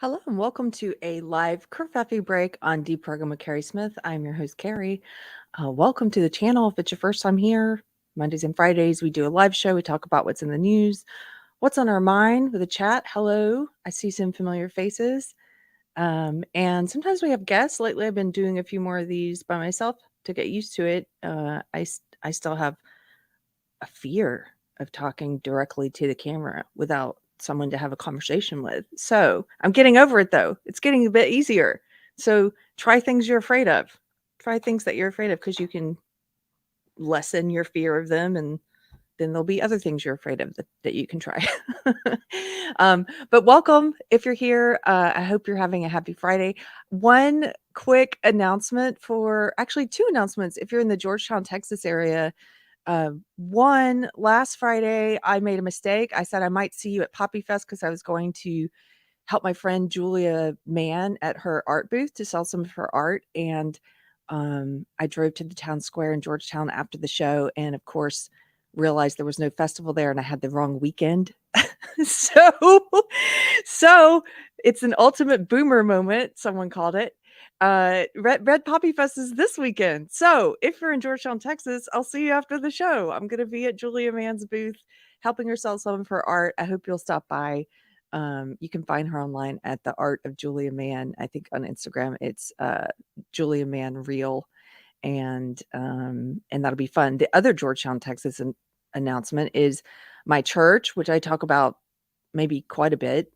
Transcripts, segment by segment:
Hello and welcome to a live Kerfefe break on Deprogrammed with Keri Smith. I'm your host, Keri. Welcome to the channel. If it's your first time here, Mondays and Fridays, we do a live show. We talk about what's in the news, what's on our mind with a chat. Hello, I see some familiar faces. And sometimes we have guests. Lately, I've been doing a few more of these by myself to get used to it. I still have a fear of talking directly to the camera without someone to have a conversation with. So I'm getting over it though. It's getting a bit easier. So try things you're afraid of. Try things that you're afraid of because you can lessen your fear of them, and then there'll be other things you're afraid of that you can try. But welcome if you're here. I hope you're having a happy Friday. One quick announcement actually two announcements. If you're in the Georgetown, Texas area, one, last Friday, I made a mistake. I said I might see you at Poppy Fest because I was going to help my friend Julia Mann at her art booth to sell some of her art. And I drove to the town square in Georgetown after the show, and of course, realized there was no festival there, and I had the wrong weekend. so, so it's an ultimate boomer moment. Someone called it. Red Poppy Fest is this weekend. So if you're in Georgetown, Texas, I'll see you after the show. I'm going to be at Julia Mann's booth helping her sell some of her art. I hope you'll stop by. You can find her online at the Art of Julia Mann. I think on Instagram it's Julia Mann Real, and that'll be fun. The other Georgetown, Texas announcement is my church, which I talk about maybe quite a bit.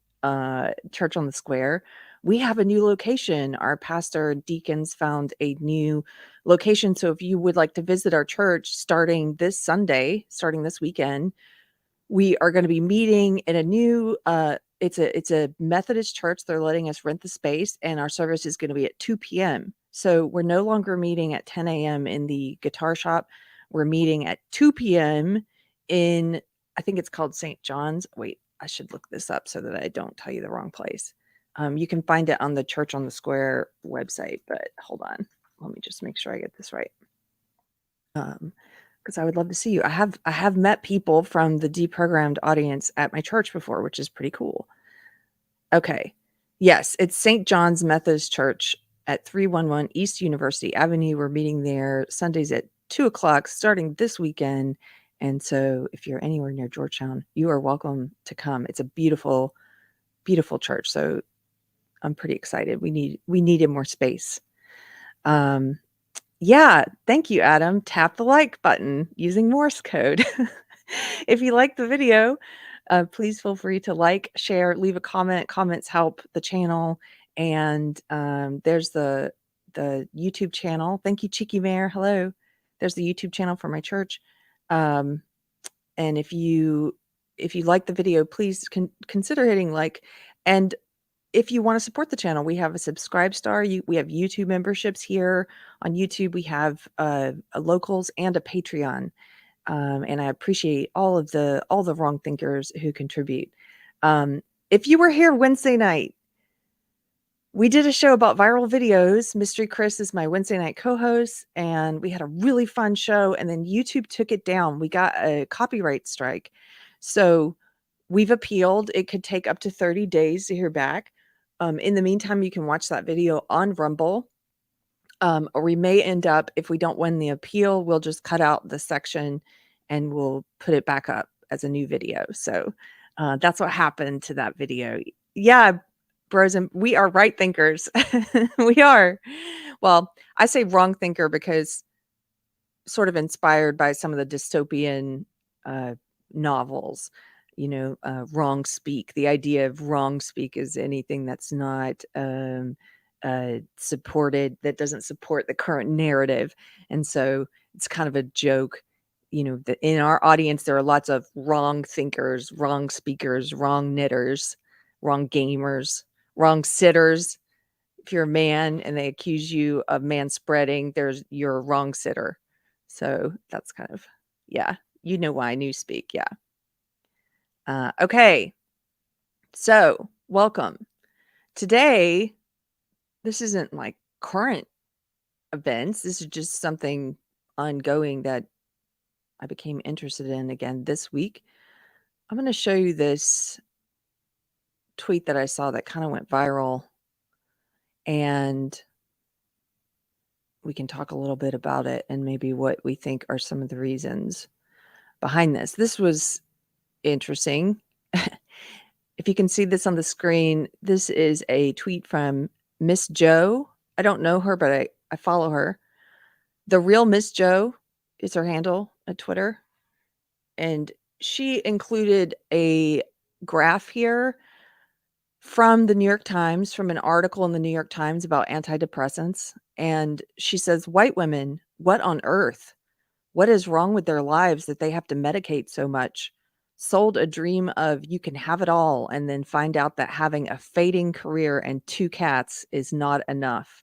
Church on the Square. We have a new location. Our pastor and deacons found a new location. So if you would like to visit our church starting this Sunday, starting this weekend, we are going to be meeting in a new it's a Methodist church. They're letting us rent the space, and our service is going to be at 2 p.m. So we're no longer meeting at 10 a.m. in the guitar shop. We're meeting at 2 p.m. in, I think it's called St. John's. Wait, I should look this up so that I don't tell you the wrong place. You can find it on the Church on the Square website, but hold on. Let me just make sure I get this right. Because I would love to see you. I have met people from the Deprogrammed audience at my church before, which is pretty cool. Okay. Yes, it's St. John's Methodist Church at 311 East University Avenue. We're meeting there Sundays at 2:00 starting this weekend. And so if you're anywhere near Georgetown, you are welcome to come. It's a beautiful, beautiful church. So I'm pretty excited. We needed more space. Yeah, thank you, Adam. Tap the like button using Morse code. If you like the video, please feel free to like, share, leave a comment. Comments help the channel. And there's the YouTube channel. Thank you, Cheeky Mayor. Hello. There's the YouTube channel for my church. And if you like the video, please consider hitting like. And if you want to support the channel, we have a subscribe star. We have YouTube memberships here on YouTube. We have a locals and a Patreon. And I appreciate all the wrong thinkers who contribute. If you were here Wednesday night, we did a show about viral videos. Mystery Chris is my Wednesday night co-host, and we had a really fun show. And then YouTube took it down. We got a copyright strike. So we've appealed. It could take up to 30 days to hear back. In the meantime, you can watch that video on Rumble. Or we may end up, if we don't win the appeal, we'll just cut out the section and we'll put it back up as a new video. So that's what happened to that video. Yeah, bros, and we are right thinkers. We are. Well, I say wrong thinker because sort of inspired by some of the dystopian novels, wrong speak. The idea of wrong speak is anything that's not supported, that doesn't support the current narrative. And so it's kind of a joke, that in our audience, there are lots of wrong thinkers, wrong speakers, wrong knitters, wrong gamers, wrong sitters. If you're a man and they accuse you of manspreading, you're a wrong sitter. So that's kind of, yeah, you know why I newspeak. Yeah. Okay. So welcome. Today, this isn't like current events. This is just something ongoing that I became interested in again this week. I'm going to show you this tweet that I saw that kind of went viral, and we can talk a little bit about it and maybe what we think are some of the reasons behind this. This was interesting. If you can see this on the screen, this is a tweet from Miss Joe. I don't know her, but I follow her. The Real Miss Joe is her handle at Twitter. And she included a graph here from the New York Times, from an article in the New York Times about antidepressants. And she says, white women, what on earth? What is wrong with their lives that they have to medicate so much? Sold a dream of you can have it all and then find out that having a fading career and 2 cats is not enough.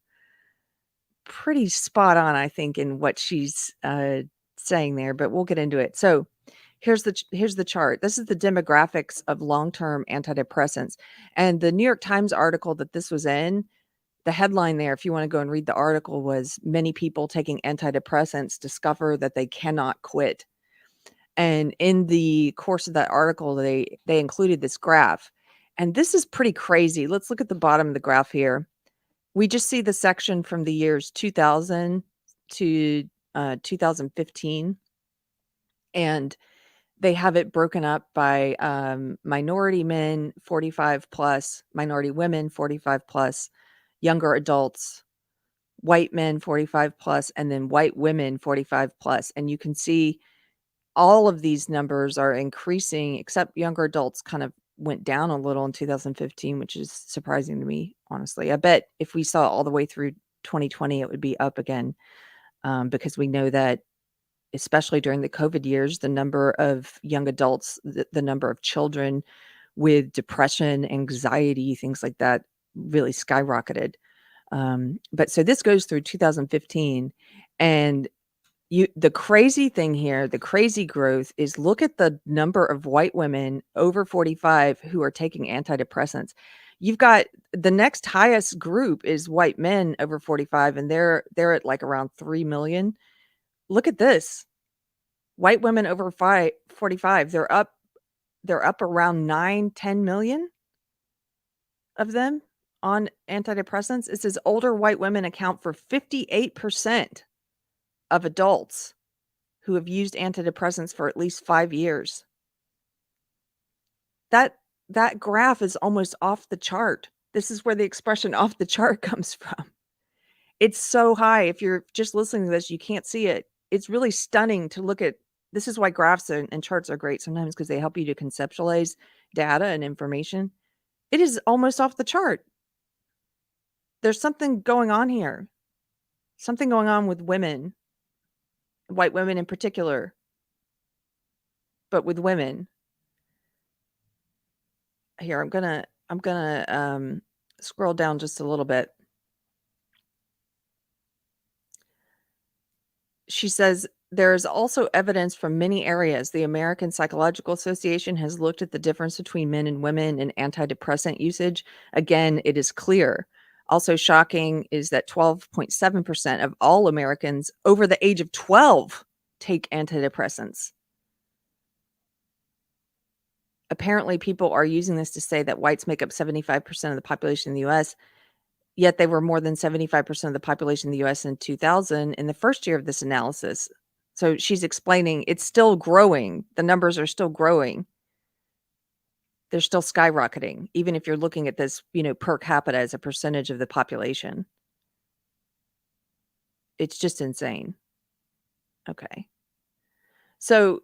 Pretty spot on, I think, in what she's saying there, but we'll get into it. So here's the chart. This is the demographics of long-term antidepressants. And the New York Times article that this was in, the headline there, if you want to go and read the article, was many people taking antidepressants discover that they cannot quit. And in the course of that article, they included this graph. And this is pretty crazy. Let's look at the bottom of the graph here. We just see the section from the years 2000 to 2015. And they have it broken up by minority men 45 plus, minority women 45 plus, younger adults, white men 45 plus, and then white women 45 plus. And you can see all of these numbers are increasing, except younger adults kind of went down a little in 2015, which is surprising to me, honestly. I bet if we saw all the way through 2020, it would be up again, because we know that, especially during the COVID years, the number of young adults, the number of children with depression, anxiety, things like that really skyrocketed. But so this goes through 2015, and the crazy thing here, the crazy growth is, look at the number of white women over 45 who are taking antidepressants. You've got the next highest group is white men over 45, and they're at like around 3 million. Look at this. White women over 45, they're up around 9-10 million of them on antidepressants. It says older white women account for 58% of adults who have used antidepressants for at least 5 years. That graph is almost off the chart. This is where the expression off the chart comes from. It's so high. If you're just listening to this, you can't see it. It's really stunning to look at. This is why graphs and charts are great sometimes, because they help you to conceptualize data and information. It is almost off the chart. There's something going on here. Something going on with women, white women in particular, but with women. Here, I'm gonna scroll down just a little bit. She says, there is also evidence from many areas. The American Psychological Association has looked at the difference between men and women in antidepressant usage. Again, it is clear. Also shocking is that 12.7% of all Americans over the age of 12 take antidepressants. Apparently, people are using this to say that whites make up 75% of the population in the US, yet they were more than 75% of the population in the US in 2000 in the first year of this analysis. So she's explaining it's still growing. The numbers are still growing. They're still skyrocketing, even if you're looking at this, per capita as a percentage of the population. It's just insane. Okay. So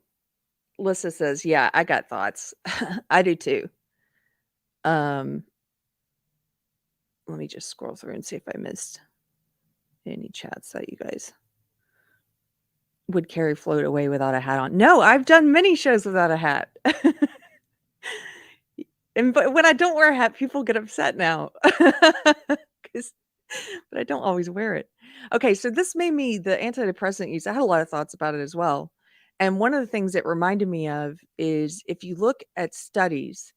Lissa says, yeah, I got thoughts. I do too. Let me just scroll through and see if I missed any chats that you guys. Would Keri float away without a hat on? No, I've done many shows without a hat. But when I don't wear a hat, people get upset now. But I don't always wear it. Okay, so this made me, the antidepressant use, I had a lot of thoughts about it as well. And one of the things it reminded me of is, if you look at studies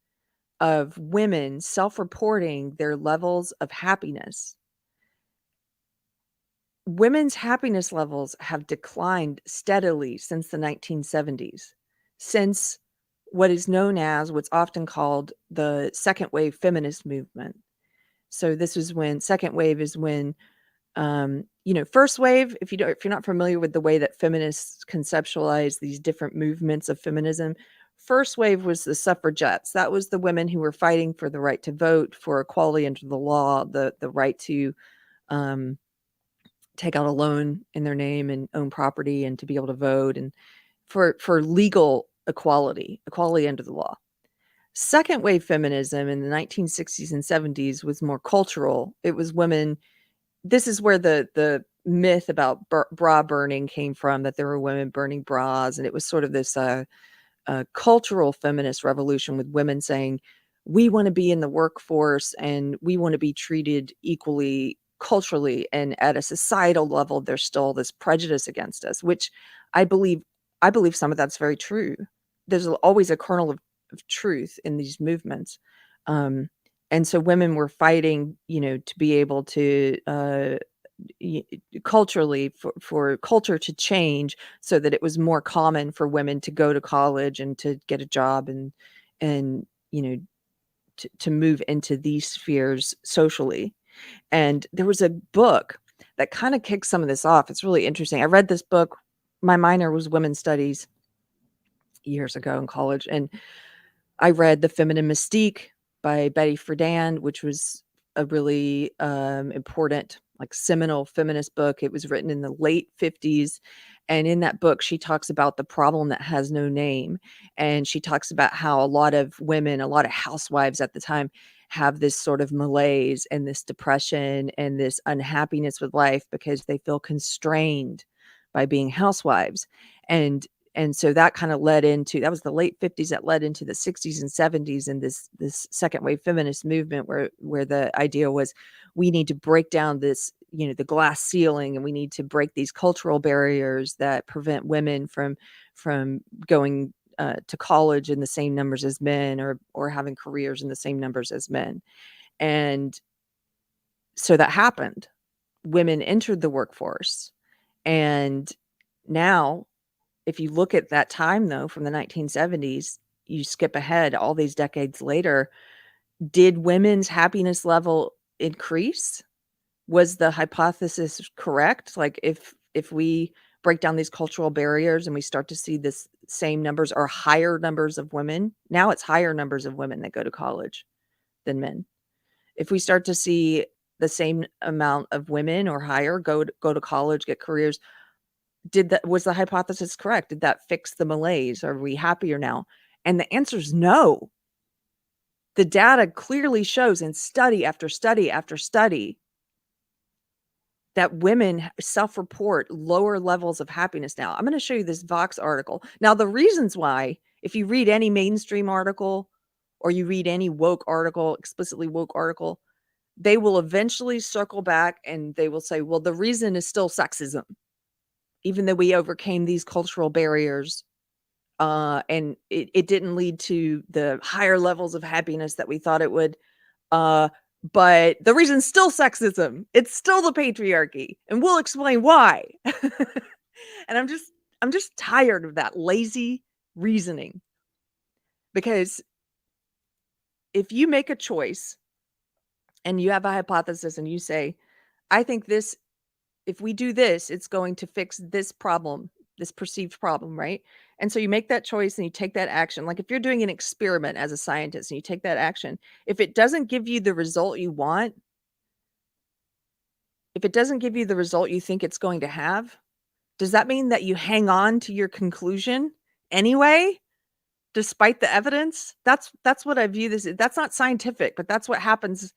of women self-reporting their levels of happiness, women's happiness levels have declined steadily since the 1970s, since what is known as what's often called the second wave feminist movement. So this is when second wave is when first wave, if you're not familiar with the way that feminists conceptualize these different movements of feminism, first wave was the suffragettes. That was the women who were fighting for the right to vote, for equality under the law, the right to take out a loan in their name and own property and to be able to vote, and for legal equality under the law. Second wave feminism in the 1960s and 70s was more cultural. It was women. This is where the myth about bra burning came from, that there were women burning bras, and it was sort of this cultural feminist revolution with women saying, we want to be in the workforce and we want to be treated equally culturally, and at a societal level there's still this prejudice against us, which I believe some of that's very true. There's always a kernel of truth in these movements. And so women were fighting, to be able to culturally, for culture to change so that it was more common for women to go to college and to get a job, and to move into these spheres socially. And there was a book that kind of kicked some of this off. It's really interesting. I read this book. My minor was women's studies years ago in college, and I read The Feminine Mystique by Betty Friedan, which was a really important, like, seminal feminist book. It was written in the late 50s. And in that book, she talks about the problem that has no name. And she talks about how a lot of women, a lot of housewives at the time, have this sort of malaise and this depression and this unhappiness with life because they feel constrained by being housewives. And so that kind of led into, that was the late 50s, that led into the 60s and 70s, and this second wave feminist movement where the idea was, we need to break down this, the glass ceiling, and we need to break these cultural barriers that prevent women from going to college in the same numbers as men, or having careers in the same numbers as men. And so that happened. Women entered the workforce. And now, if you look at that time, though, from the 1970s, you skip ahead all these decades later, did women's happiness level increase? Was the hypothesis correct? Like, if we break down these cultural barriers and we start to see this same numbers or higher numbers of women, now it's higher numbers of women that go to college than men. If we start to see the same amount of women or higher go to college, get careers, was the hypothesis correct? Did that fix the malaise? Are we happier now? And the answer is no. The data clearly shows, in study after study after study, that women self-report lower levels of happiness now. I'm going to show you this Vox article. Now, the reasons why, if you read any mainstream article or you read any woke article, explicitly woke article, they will eventually circle back and they will say, well, the reason is still sexism. Even though we overcame these cultural barriers, and it didn't lead to the higher levels of happiness that we thought it would, but the reason's still sexism. It's still the patriarchy, and we'll explain why. And I'm just tired of that lazy reasoning, because if you make a choice and you have a hypothesis and you say, I think this, if we do this, it's going to fix this problem, this perceived problem, right? And so you make that choice and you take that action. Like, if you're doing an experiment as a scientist and you take that action, if it doesn't give you the result you want, if it doesn't give you the result you think it's going to have, does that mean that you hang on to your conclusion anyway, despite the evidence? That's what I view this. That's not scientific, but that's what happens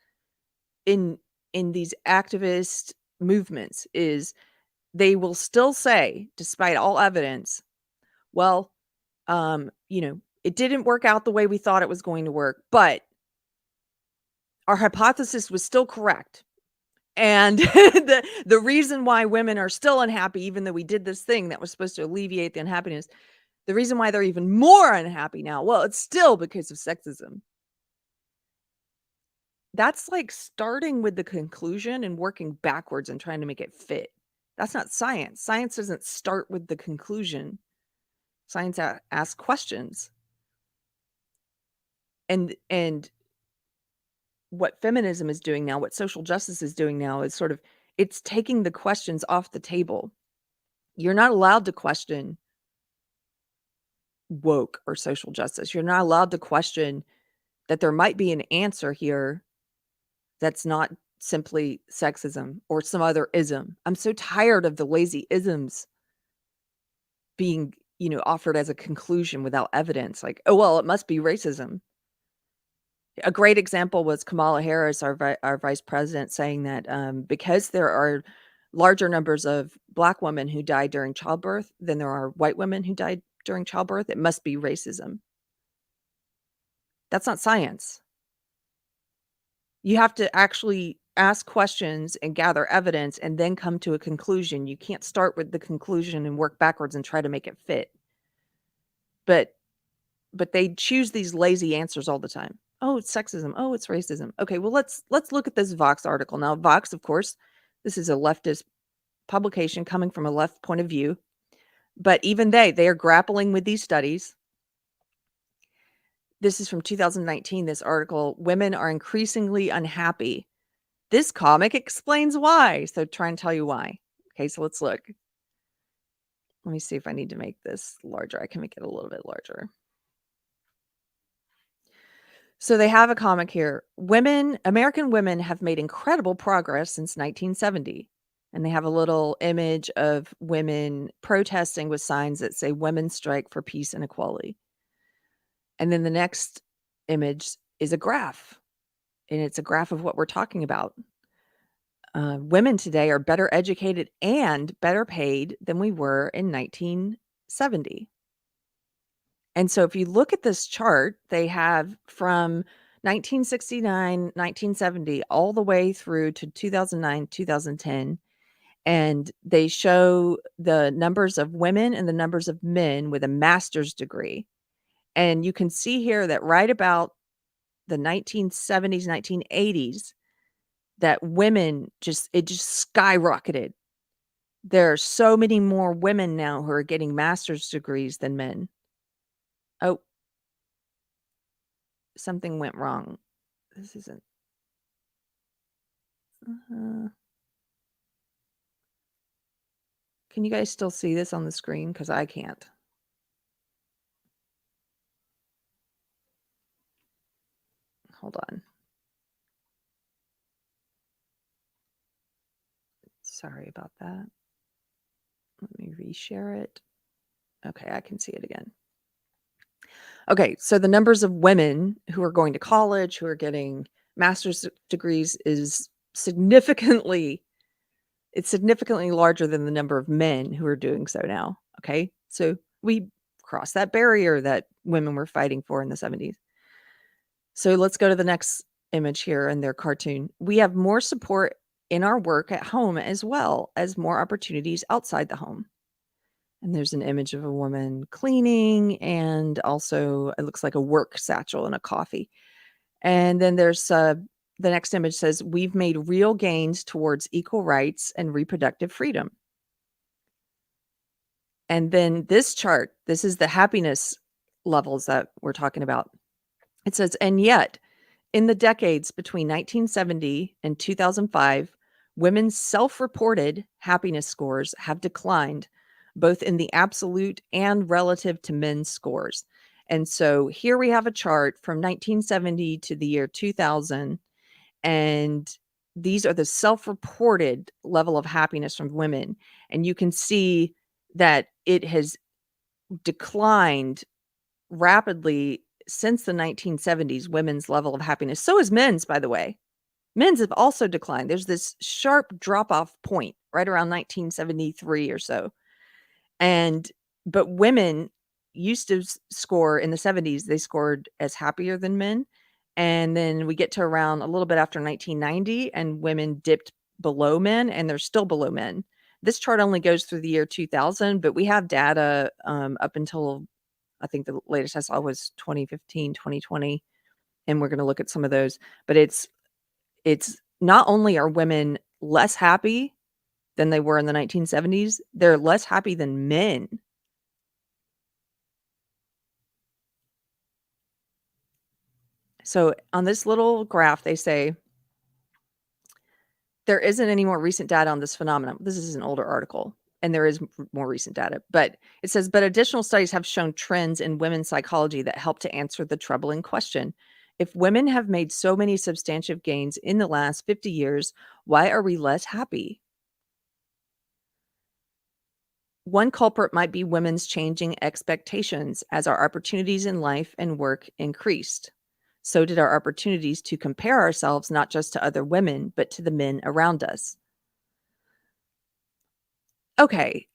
in these activist movements, is they will still say, despite all evidence, well, it didn't work out the way we thought it was going to work, but our hypothesis was still correct. And the reason why women are still unhappy, even though we did this thing that was supposed to alleviate the unhappiness, the reason why they're even more unhappy now, well, it's still because of sexism. That's like starting with the conclusion and working backwards and trying to make it fit. That's not science. Science doesn't start with the conclusion. Science asks questions. And what feminism is doing now, what social justice is doing now is sort of it's taking the questions off the table. You're not allowed to question woke or social justice. You're not allowed to question that there might be an answer here that's not simply sexism or some other ism. I'm so tired of the lazy isms being, offered as a conclusion without evidence. Like, oh, well, it must be racism. A great example was Kamala Harris, our vice president, saying that because there are larger numbers of Black women who died during childbirth than there are white women who died during childbirth, it must be racism. That's not science. You have to actually ask questions and gather evidence and then come to a conclusion. You can't start with the conclusion and work backwards and try to make it fit. But they choose these lazy answers all the time. Oh, it's sexism. Oh, it's racism. Okay, well let's look at this Vox article. Now, Vox, of course, this is a leftist publication coming from a left point of view, but even they are grappling with these studies. This is from 2019, this article, Women Are Increasingly Unhappy. This comic explains why. So try and tell you why. Okay, so let's look. Let me see if I need to make this larger. I can make it a little bit larger. So they have a comic here. American women have made incredible progress since 1970. And they have a little image of women protesting with signs that say women strike for peace and equality. And then the next image is a graph. And it's a graph of what we're talking about. Women today are better educated and better paid than we were in 1970. And so if you look at this chart, they have from 1969, 1970, all the way through to 2009, 2010. And they show the numbers of women and the numbers of men with a master's degree. And you can see here that right about the 1970s, 1980s, that women just skyrocketed. There are so many more women now who are getting master's degrees than men. Oh, something went wrong. This isn't. Can you guys still see this on the screen? Because I can't. Hold on. Sorry about that. Let me reshare it. Okay, I can see it again. Okay, so the numbers of women who are going to college, who are getting master's degrees is significantly larger than the number of men who are doing so now. Okay, so we crossed that barrier that women were fighting for in the 70s. So let's go to the next image here in their cartoon. We have more support in our work at home as well as more opportunities outside the home. And there's an image of a woman cleaning, and also it looks like a work satchel and a coffee. And then there's the next image says, we've made real gains towards equal rights and reproductive freedom. And then this chart, this is the happiness levels that we're talking about. It says, and yet, in the decades between 1970 and 2005, women's self-reported happiness scores have declined, both in the absolute and relative to men's scores. And so here we have a chart from 1970 to the year 2000, and these are the self-reported level of happiness from women. And you can see that it has declined rapidly since the 1970s, women's level of happiness. So is men's, by the way. Men's have also declined. There's this sharp drop-off point right around 1973 or so. But women used to score in the 70s, they scored as happier than men. And then we get to around a little bit after 1990, and women dipped below men, and they're still below men. This chart only goes through the year 2000, but we have data up until, I think the latest I saw was 2015, 2020, and we're going to look at some of those. But it's not only are women less happy than they were in the 1970s, they're less happy than men. So on this little graph, they say there isn't any more recent data on this phenomenon. This is an older article, and there is more recent data, but it says, but additional studies have shown trends in women's psychology that help to answer the troubling question. If women have made so many substantive gains in the last 50 years, why are we less happy? One culprit might be women's changing expectations as our opportunities in life and work increased. So did our opportunities to compare ourselves not just to other women, but to the men around us. Okay,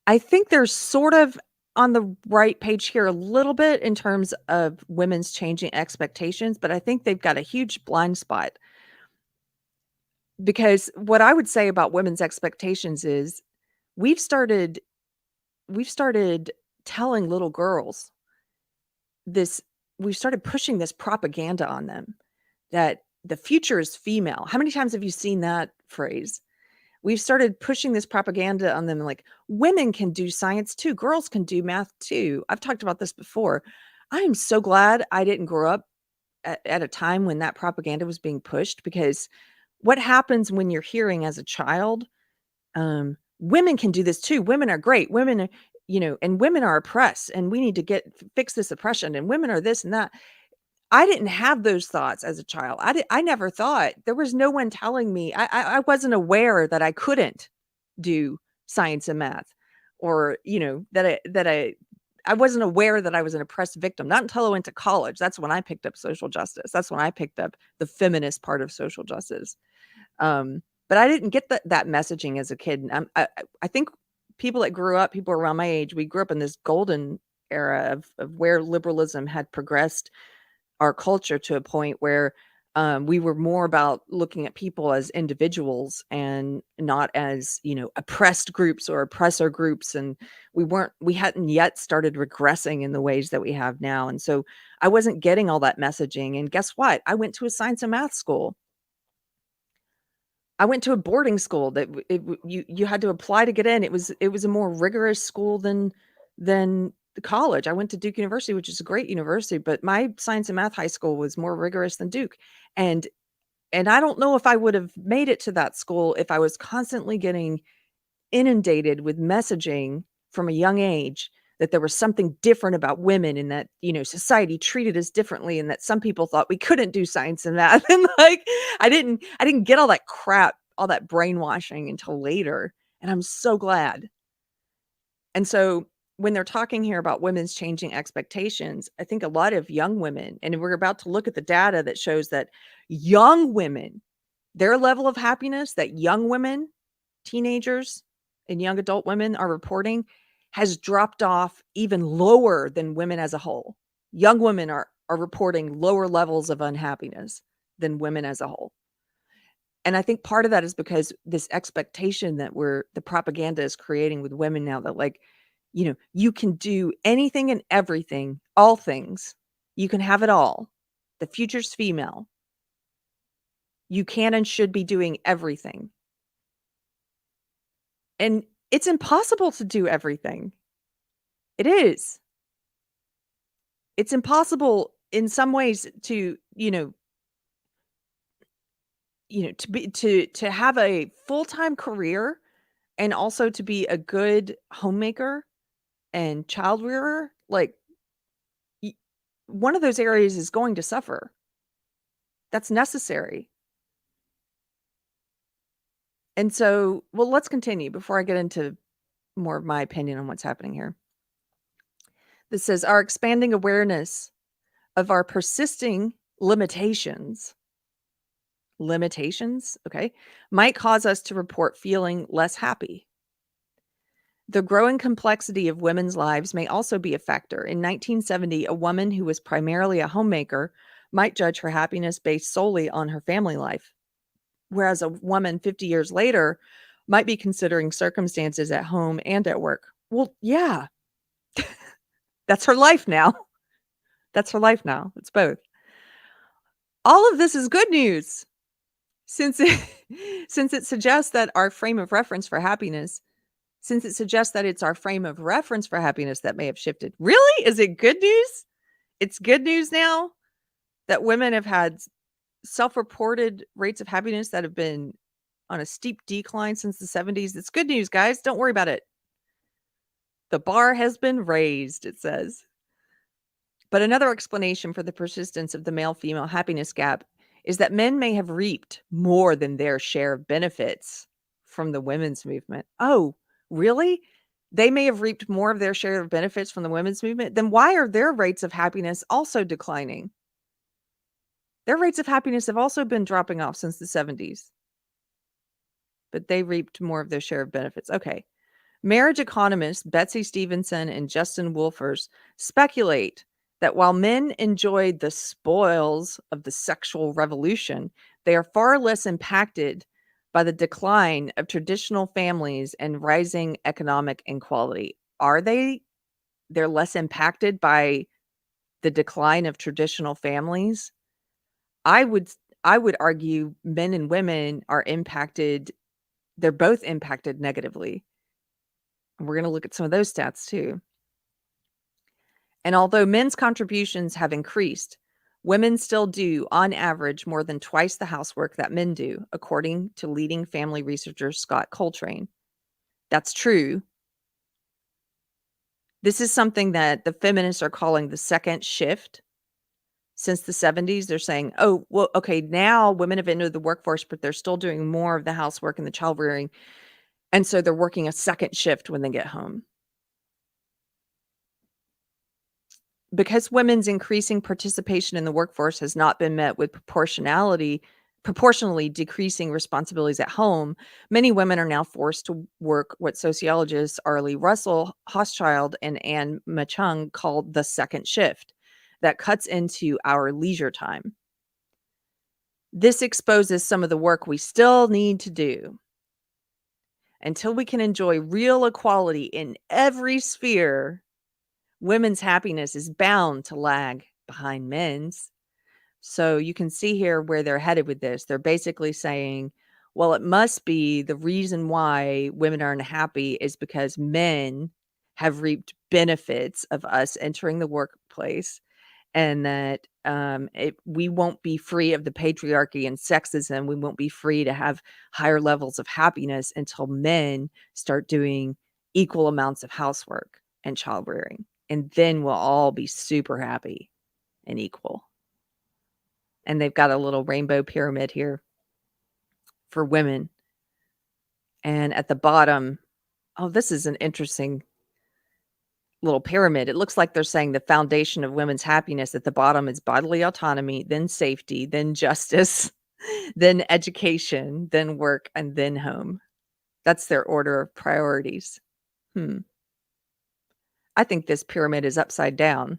I think they're sort of on the right page here a little bit in terms of women's changing expectations, but I think they've got a huge blind spot. Because what I would say about women's expectations is we've started we've started telling little girls this we've started pushing this propaganda on them that the future is female. How many times have you seen that phrase? We've started pushing this propaganda on them like women can do science too, girls can do math too. I've talked about this before. I am so glad I didn't grow up at a time when that propaganda was being pushed, because what happens when you're hearing as a child, women can do this too. Women are great. Women are, and women are oppressed and we need to fix this oppression, and women are this and that. I didn't have those thoughts as a child. I never thought, there was no one telling me. I wasn't aware that I couldn't do science and math, or, I wasn't aware that I was an oppressed victim. Not until I went to college. That's when I picked up social justice. That's when I picked up the feminist part of social justice. But I didn't get that messaging as a kid. And I think people around my age, we grew up in this golden era of where liberalism had progressed our culture to a point where we were more about looking at people as individuals and not as, oppressed groups or oppressor groups. And we hadn't yet started regressing in the ways that we have now. And so I wasn't getting all that messaging. And guess what? I went to a science and math school. I went to a boarding school that you had to apply to get in. It was a more rigorous school than the college. I went to Duke University, which is a great university, but my science and math high school was more rigorous than Duke. And I don't know if I would have made it to that school if I was constantly getting inundated with messaging from a young age that there was something different about women, and that, society treated us differently, and that some people thought we couldn't do science and math. And like, I didn't get all that crap, all that brainwashing until later. And I'm so glad. And so when they're talking here about women's changing expectations, I think a lot of young women, and we're about to look at the data that shows that young women, their level of happiness that young women, teenagers and young adult women are reporting, has dropped off even lower than women as a whole. Young women are reporting lower levels of unhappiness than women as a whole. And I think part of that is because this expectation that the propaganda is creating with women now, that like, you can do anything and everything, all things. You can have it all. The future's female. You can and should be doing everything. And it's impossible to do everything. It is. It's impossible in some ways to, to have a full-time career and also to be a good homemaker and child rearer. Like, one of those areas is going to suffer. That's necessary. And so, well, let's continue before I get into more of my opinion on what's happening here. This says, our expanding awareness of our persisting limitations, okay, might cause us to report feeling less happy. The growing complexity of women's lives may also be a factor. In 1970, a woman who was primarily a homemaker might judge her happiness based solely on her family life, whereas a woman 50 years later might be considering circumstances at home and at work. Well, yeah, that's her life now. That's her life now. It's both. All of this is good news, since it suggests that our frame of reference for happiness, since it suggests that it's our frame of reference for happiness that may have shifted. Really? Is it good news? It's good news now? that women have had self-reported rates of happiness that have been on a steep decline since the 70s. It's good news, guys. Don't worry about it. The bar has been raised, it says. But another explanation for the persistence of the male-female happiness gap is that men may have reaped more than their share of benefits from the women's movement. Oh, really? They may have reaped more of their share of benefits from the women's movement? Then why are their rates of happiness also declining? Their rates of happiness have also been dropping off since the 70s, but they reaped more of their share of benefits. Okay. Marriage economists Betsy Stevenson and Justin Wolfers speculate that while men enjoyed the spoils of the sexual revolution, they are far less impacted by the decline of traditional families and rising economic inequality. Are they? They're less impacted by the decline of traditional families? I would I would argue men and women are impacted. They're both impacted negatively. We're going to look at some of those stats too. And although men's contributions have increased, women still do, on average, more than twice the housework that men do, according to leading family researcher Scott Coltrane. That's true. This is something that the feminists are calling the second shift. Since the 70s, they're saying, oh, well, okay, now women have entered the workforce, but they're still doing more of the housework and the child rearing. And so they're working a second shift when they get home. Because women's increasing participation in the workforce has not been met with proportionally decreasing responsibilities at home, many women are now forced to work what sociologists Arlie Russell Hochschild and Anne Machung called the second shift that cuts into our leisure time. This exposes some of the work we still need to do. Until we can enjoy real equality in every sphere, women's happiness is bound to lag behind men's. So you can see here where they're headed with this. They're basically saying, well, it must be the reason why women are unhappy is because men have reaped benefits of us entering the workplace, and that we won't be free of the patriarchy and sexism. We won't be free to have higher levels of happiness until men start doing equal amounts of housework and child rearing. And then we'll all be super happy and equal. And they've got a little rainbow pyramid here for women. And at the bottom, oh, this is an interesting little pyramid. It looks like they're saying the foundation of women's happiness at the bottom is bodily autonomy, then safety, then justice, then education, then work, and then home. That's their order of priorities. I think this pyramid is upside down.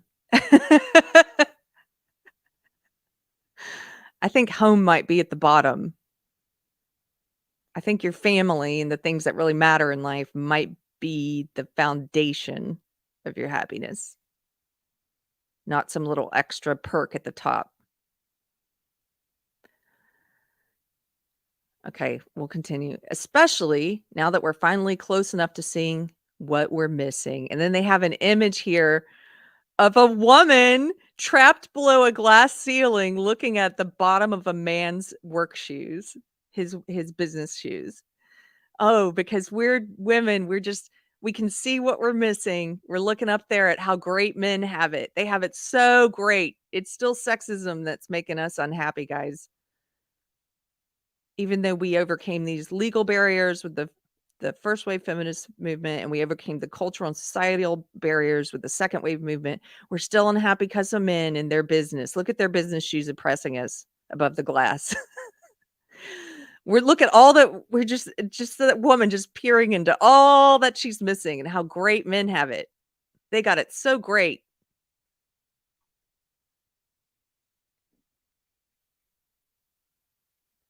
I think home might be at the bottom. I think your family and the things that really matter in life might be the foundation of your happiness, not some little extra perk at the top. Okay, we'll continue, especially now that we're finally close enough to seeing what we're missing. And then they have an image here of a woman trapped below a glass ceiling looking at the bottom of a man's work shoes, his business shoes. Oh, because we're women, we can see what we're missing. We're looking up there at how great men have it. They have it so great. It's still sexism that's making us unhappy, guys. Even though we overcame these legal barriers with the first wave feminist movement, and we overcame the cultural and societal barriers with the second wave movement, we're still unhappy because of men and their business. Look at their business shoes oppressing us above the glass. Look at all that we're just that woman just peering into all that she's missing and how great men have it. They got it so great.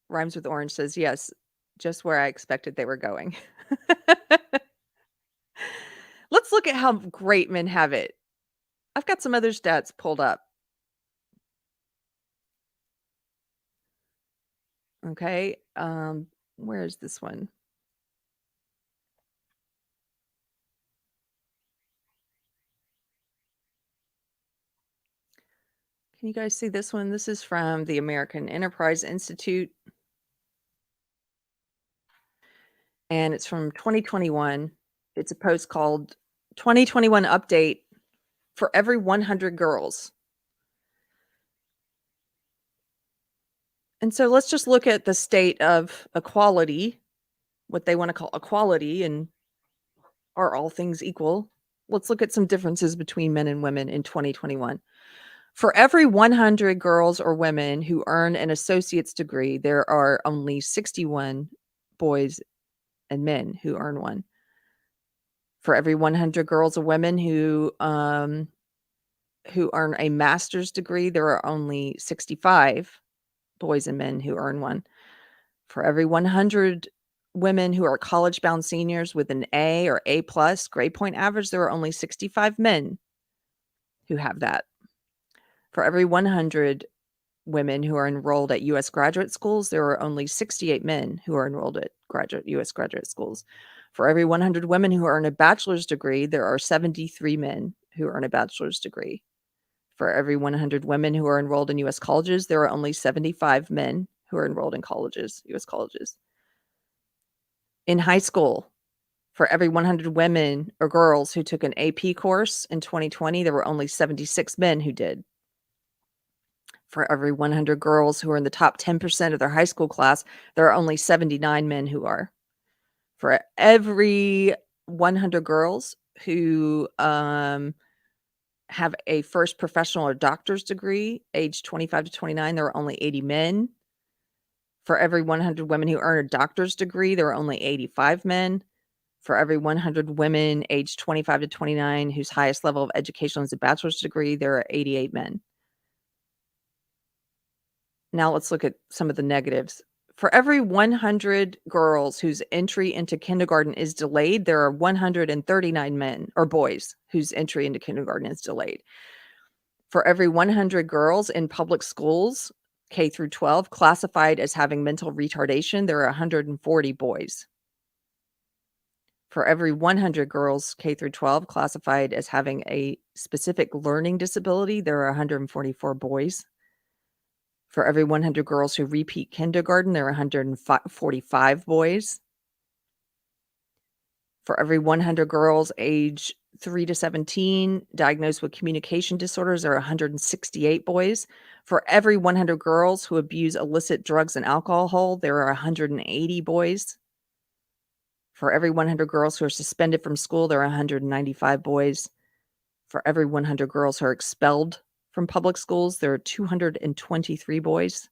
Rhymes with Orange says, yes, just where I expected they were going. Let's look at how great men have it. I've got some other stats pulled up. Okay. Where is this one? Can you guys see this one? This is from the American Enterprise Institute, and it's from 2021. It's a post called 2021 Update for Every 100 Girls. And so let's just look at the state of equality, what they want to call equality, and are all things equal? Let's look at some differences between men and women in 2021. For every 100 girls or women who earn an associate's degree, there are only 61 boys and men who earn one. For every 100 girls or women who earn a master's degree, there are only 65 boys and men who earn one. For every 100 women who are college-bound seniors with an A or A+ grade point average, there are only 65 men who have that. For every 100 women who are enrolled at U.S. graduate schools, there are only 68 men who are enrolled at U.S. graduate schools. For every 100 women who earn a bachelor's degree, there are 73 men who earn a bachelor's degree. For every 100 women who are enrolled in U.S. colleges, there are only 75 men who are enrolled in colleges, U.S. colleges. In high school, for every 100 women or girls who took an AP course in 2020, there were only 76 men who did. For every 100 girls who are in the top 10% of their high school class, there are only 79 men who are. For every 100 girls who have a first professional or doctor's degree, age 25 to 29, there are only 80 men. For every 100 women who earn a doctor's degree, there are only 85 men. For every 100 women aged 25 to 29 whose highest level of education is a bachelor's degree, there are 88 men. Now let's look at some of the negatives. For every 100 girls whose entry into kindergarten is delayed, there are 139 men or boys whose entry into kindergarten is delayed. For every 100 girls in public schools, K through 12, classified as having mental retardation, there are 140 boys. For every 100 girls, K through 12, classified as having a specific learning disability, there are 144 boys. For every 100 girls who repeat kindergarten, there are 145 boys. For every 100 girls age 3 to 17 diagnosed with communication disorders, there are 168 boys. For every 100 girls who abuse illicit drugs and alcohol, there are 180 boys. For every 100 girls who are suspended from school, there are 195 boys. For every 100 girls who are expelled from public schools, there are 223 boys.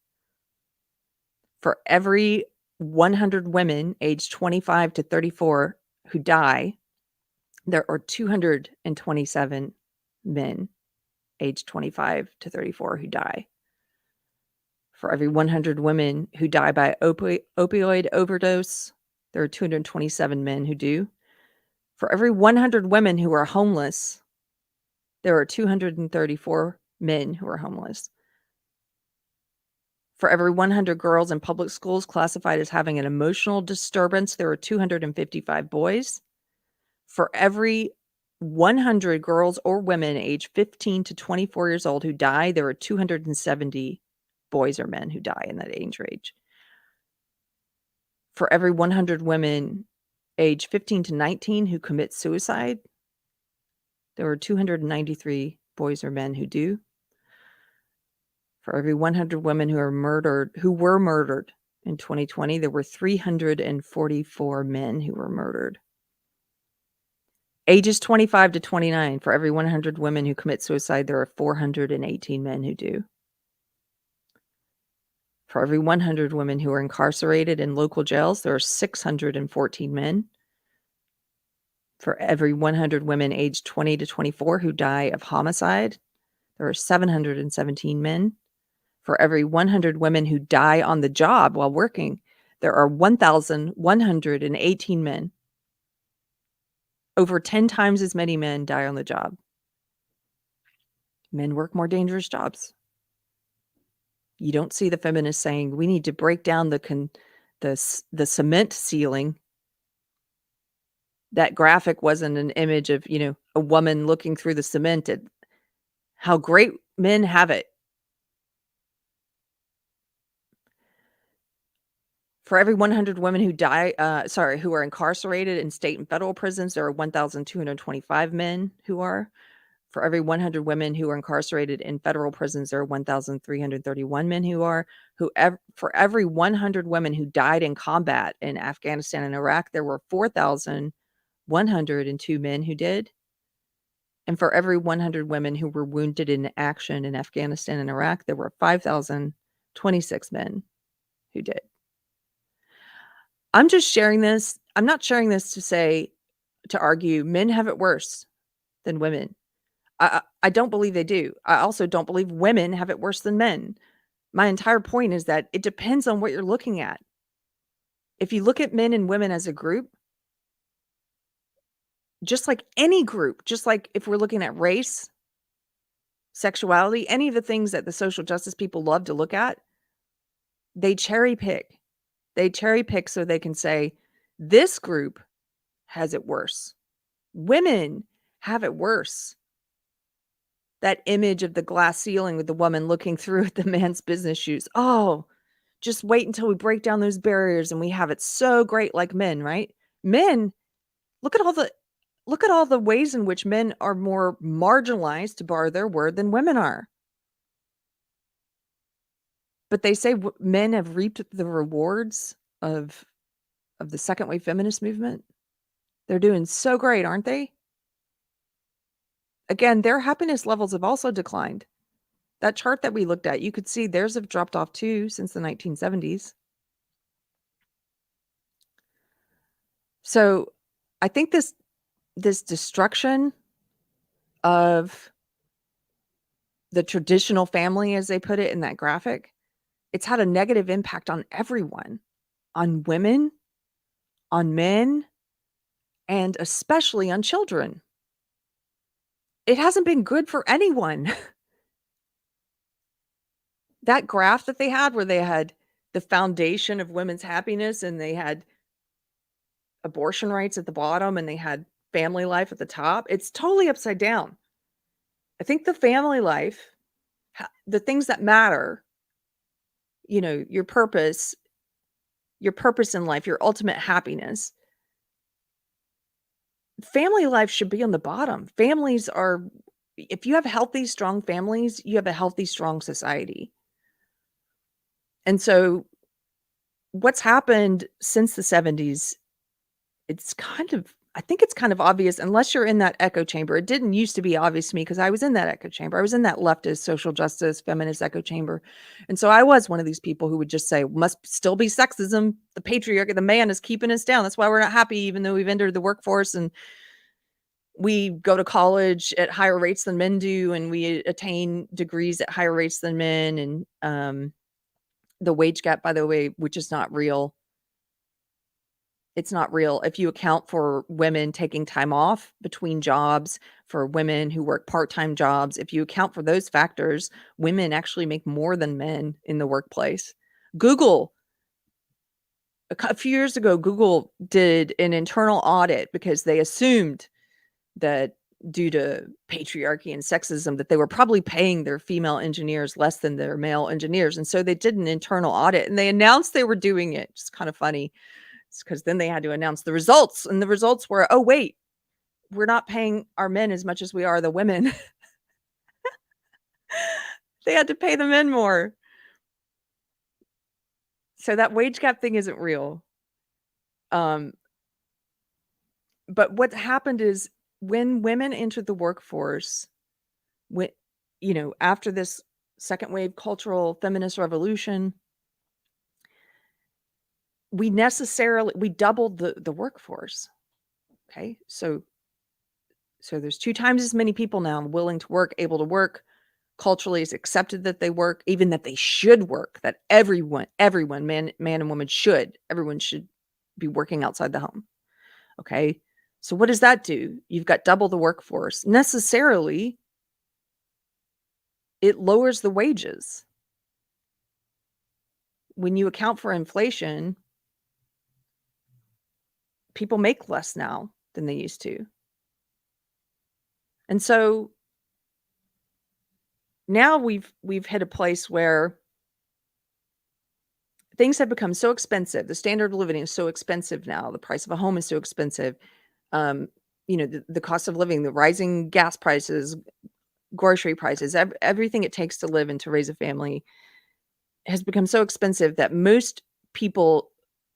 For every 100 women aged 25 to 34 who die, there are 227 men aged 25 to 34 who die. For every 100 women who die by opioid overdose, there are 227 men who do. For every 100 women who are homeless, there are 234 men who are homeless. For every 100 girls in public schools classified as having an emotional disturbance, there are 255 boys. For every 100 girls or women aged 15 to 24 years old who die, there are 270 boys or men who die in that age range. For every 100 women aged 15 to 19 who commit suicide, there are 293 boys or men who do. For every 100 women who were murdered in 2020, there were 344 men who were murdered. Ages 25 to 29, for every 100 women who commit suicide, there are 418 men who do. For every 100 women who are incarcerated in local jails, there are 614 men. For every 100 women aged 20 to 24 who die of homicide, there are 717 men. For every 100 women who die on the job while working, there are 1,118 men. Over 10 times as many men die on the job. Men work more dangerous jobs. You don't see the feminists saying, we need to break down the cement ceiling. That graphic wasn't an image of, a woman looking through the cement at how great men have it. For every 100 women who who are incarcerated in state and federal prisons, there are 1,225 men who are. For every 100 women who are incarcerated in federal prisons, there are 1,331 men who are. For every 100 women who died in combat in Afghanistan and Iraq, there were 4,102 men who did. And for every 100 women who were wounded in action in Afghanistan and Iraq, there were 5,026 men who did. I'm just sharing this. I'm not sharing this to argue men have it worse than women. I don't believe they do. I also don't believe women have it worse than men. My entire point is that it depends on what you're looking at. If you look at men and women as a group, just like any group, just like if we're looking at race, sexuality, any of the things that the social justice people love to look at, they cherry pick. They cherry pick so they can say, this group has it worse. Women have it worse. That image of the glass ceiling with the woman looking through at the man's business shoes. Oh, just wait until we break down those barriers and we have it so great like men, right? Men, look at all the ways in which men are more marginalized, to borrow their word, than women are. But they say men have reaped the rewards of the second wave feminist movement. They're doing so great, aren't they? Again, their happiness levels have also declined. That chart that we looked at, you could see theirs have dropped off too since the 1970s. So I think this destruction of the traditional family, as they put it in that graphic, it's had a negative impact on everyone, on women, on men, and especially on children. It hasn't been good for anyone. That graph that they had, where they had the foundation of women's happiness and they had abortion rights at the bottom and they had family life at the top, it's totally upside down. I think the family life, the things that matter, your purpose in life, your ultimate happiness, family life should be on the bottom. If you have healthy, strong families, you have a healthy, strong society. And so what's happened since the 70s, I think it's kind of obvious, unless you're in that echo chamber. It didn't used to be obvious to me because I was in that echo chamber. I was in that leftist, social justice, feminist echo chamber. And so I was one of these people who would just say, must still be sexism. The patriarchy, the man is keeping us down. That's why we're not happy, even though we've entered the workforce and we go to college at higher rates than men do, and we attain degrees at higher rates than men. And the wage gap, by the way, which is not real. It's not real. If you account for women taking time off between jobs, for women who work part-time jobs, if you account for those factors, women actually make more than men in the workplace. Google, a few years ago, Google did an internal audit because they assumed that due to patriarchy and sexism that they were probably paying their female engineers less than their male engineers. And so they did an internal audit and they announced they were doing it. It's kind of funny. It's because then they had to announce the results. And the results were, oh, wait, we're not paying our men as much as we are the women. They had to pay the men more. So that wage gap thing isn't real. But what happened is when women entered the workforce, after this second wave cultural feminist revolution, we doubled the workforce. Okay. So there's 2 times as many people now willing to work, able to work. Culturally, it's accepted that they work, even that they should work, that everyone, man and woman everyone should be working outside the home. Okay. So what does that do? You've got double the workforce. Necessarily, it lowers the wages. When you account for inflation, people make less now than they used to. And so now we've hit a place where things have become so expensive. The standard of living is so expensive now. The price of a home is so expensive. The cost of living, the rising gas prices, grocery prices, everything it takes to live and to raise a family has become so expensive that most people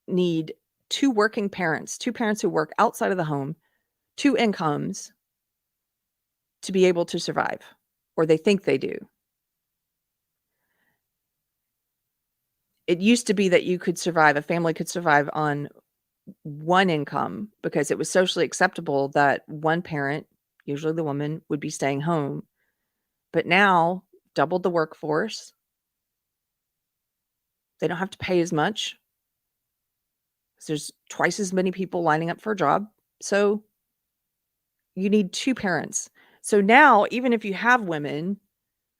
need two parents who work outside of the home, two incomes to be able to survive, or they think they do. It used to be that a family could survive on one income because it was socially acceptable that one parent, usually the woman, would be staying home. But now, doubled the workforce. They don't have to pay as much. There's twice as many people lining up for a job. So you need two parents. So now, even if you have women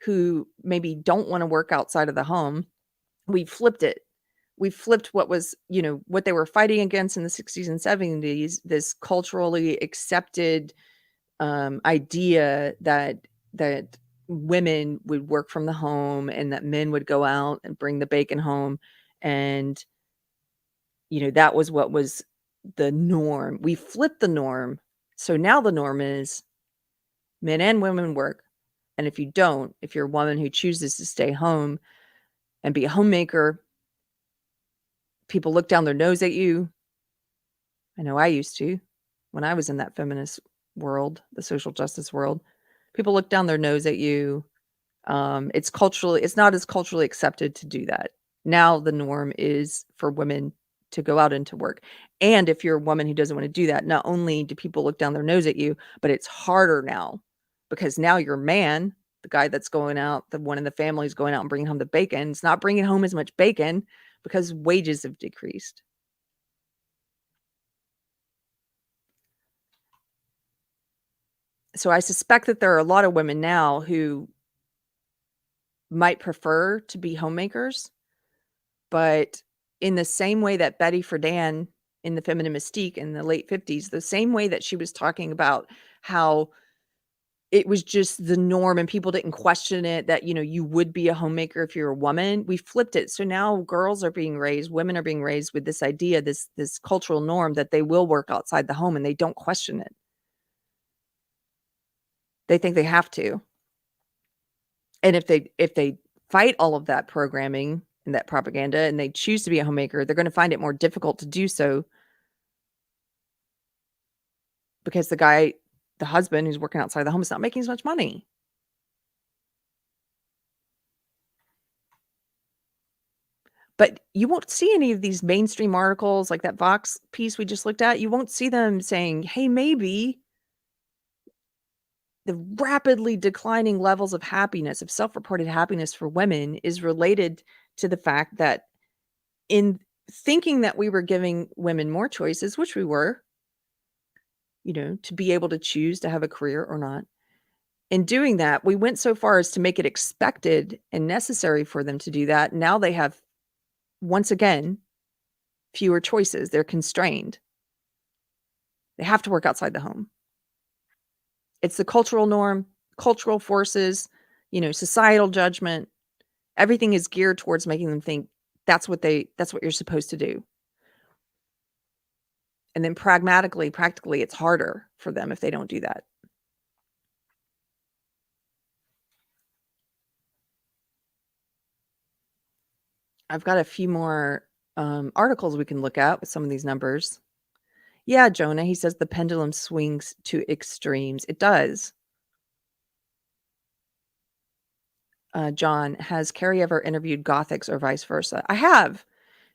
who maybe don't want to work outside of the home, we flipped it. We flipped what was, what they were fighting against in the 60s and 70s, this culturally accepted idea that women would work from the home and that men would go out and bring the bacon home. And, that was what was the norm. We flipped the norm. So now the norm is men and women work. And if you're a woman who chooses to stay home and be a homemaker, people look down their nose at you. I know I used to when I was in that feminist world, the social justice world. People look down their nose at you. It's not as culturally accepted to do that. Now the norm is for women to go out into work. And if you're a woman who doesn't want to do that, not only do people look down their nose at you, but it's harder now because now your man, the guy that's going out, the one in the family is going out and bringing home the bacon, is not bringing home as much bacon because wages have decreased. So I suspect that there are a lot of women now who might prefer to be homemakers, but in the same way that Betty Friedan in The Feminine Mystique in the late 50s, the same way that she was talking about how it was just the norm and people didn't question it, that, you would be a homemaker if you're a woman. We flipped it. So now women are being raised with this idea, this cultural norm that they will work outside the home and they don't question it. They think they have to. And if they fight all of that programming and that propaganda and they choose to be a homemaker, they're going to find it more difficult to do so because the husband who's working outside the home is not making as much money. But you won't see any of these mainstream articles like that Vox piece we just looked at. You won't see them saying, hey, maybe the rapidly declining levels of happiness, of self-reported happiness for women is related to the fact that in thinking that we were giving women more choices, which we were, to be able to choose to have a career or not. In doing that, we went so far as to make it expected and necessary for them to do that. Now they have, once again, fewer choices. They're constrained. They have to work outside the home. It's the cultural norm, cultural forces, societal judgment. Everything is geared towards making them think that's what you're supposed to do. And then practically, it's harder for them if they don't do that. I've got a few more articles we can look at with some of these numbers. Yeah, Jonah, he says the pendulum swings to extremes. It does. John, has Keri ever interviewed Gothics or vice versa? I have.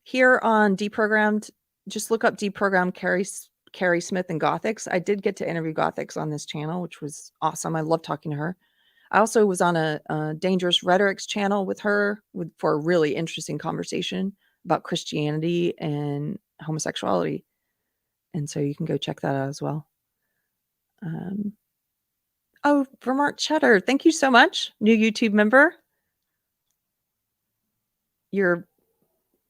Here on Deprogrammed, just look up Deprogrammed Keri Smith and Gothics. I did get to interview Gothics on this channel, which was awesome. I love talking to her. I also was on a Dangerous Rhetorics channel with her for a really interesting conversation about Christianity and homosexuality. And so you can go check that out as well. Oh, Vermont Cheddar, thank you so much. New YouTube member. Your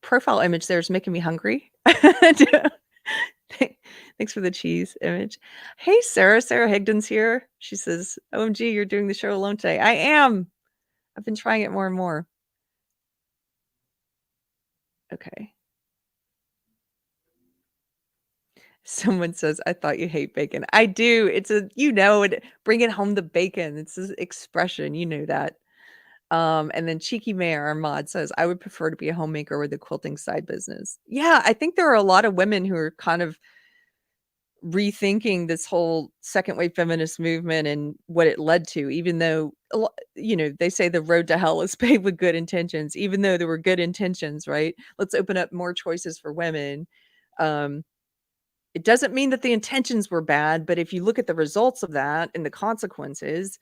profile image there is making me hungry. Thanks for the cheese image. Hey, Sarah. Sarah Higdon's here. She says, OMG, you're doing the show alone today. I am. I've been trying it more and more. Okay. Someone says, "I thought you hate bacon." I do. It's a bring it home the bacon. It's this expression, you know that. And then Cheeky Mayor, our mod, says, "I would prefer to be a homemaker with a quilting side business." Yeah, I think there are a lot of women who are kind of rethinking this whole second wave feminist movement and what it led to, even though, they say the road to hell is paved with good intentions, even though there were good intentions, right? Let's open up more choices for women. Um, it doesn't mean that the intentions were bad, but if you look at the results of that and the consequences,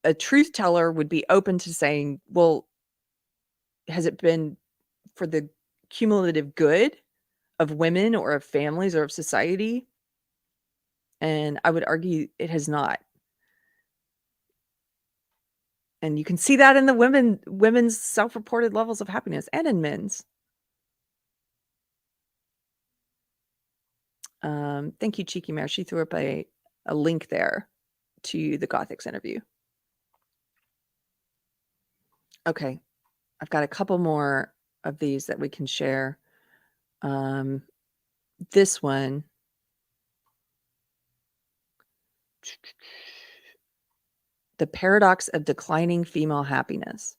a truth teller would be open to saying, well, has it been for the cumulative good of women or of families or of society? And I would argue it has not. And you can see that in the women's self-reported levels of happiness and in men's. Thank you, Cheeky Mare. She threw up a link there to the Gothics interview. Okay, I've got a couple more of these that we can share. This one. The paradox of declining female happiness.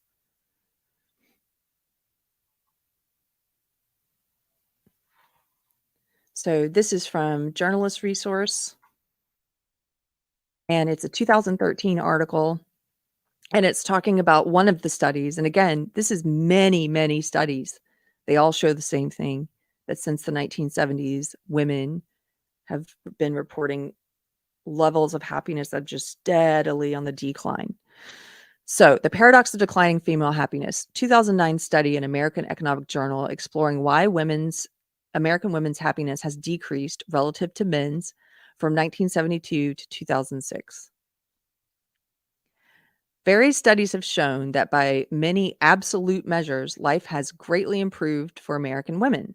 So this is from Journalist Resource, and it's a 2013 article, and it's talking about one of the studies. And again, this is many, many studies. They all show the same thing, that since the 1970s, women have been reporting levels of happiness that are just steadily on the decline. So, the paradox of declining female happiness, 2009 study in American Economic Journal exploring why American women's happiness has decreased relative to men's from 1972 to 2006. Various studies have shown that by many absolute measures, life has greatly improved for American women.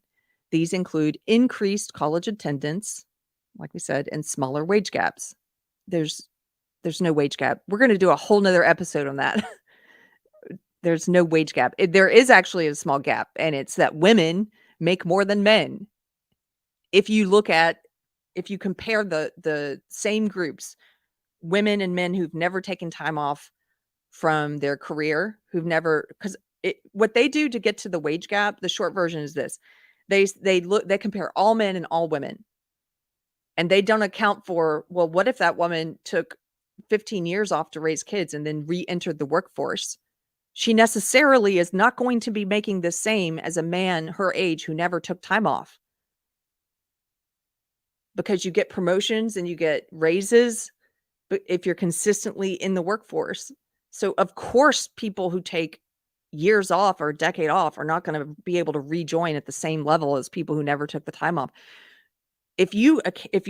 These include increased college attendance, like we said, and smaller wage gaps. There's no wage gap. We're going to do a whole nother episode on that. There's no wage gap. There is actually a small gap, and it's that women make more than men. If you compare the same groups, women and men who've never taken time off from their career, because what they do to get to the wage gap, the short version is this: they compare all men and all women, and they don't account for, well, what if that woman took 15 years off to raise kids and then re-entered the workforce? She necessarily is not going to be making the same as a man her age who never took time off. Because you get promotions and you get raises, but if you're consistently in the workforce. So of course, people who take years off or a decade off are not going to be able to rejoin at the same level as people who never took the time off. If you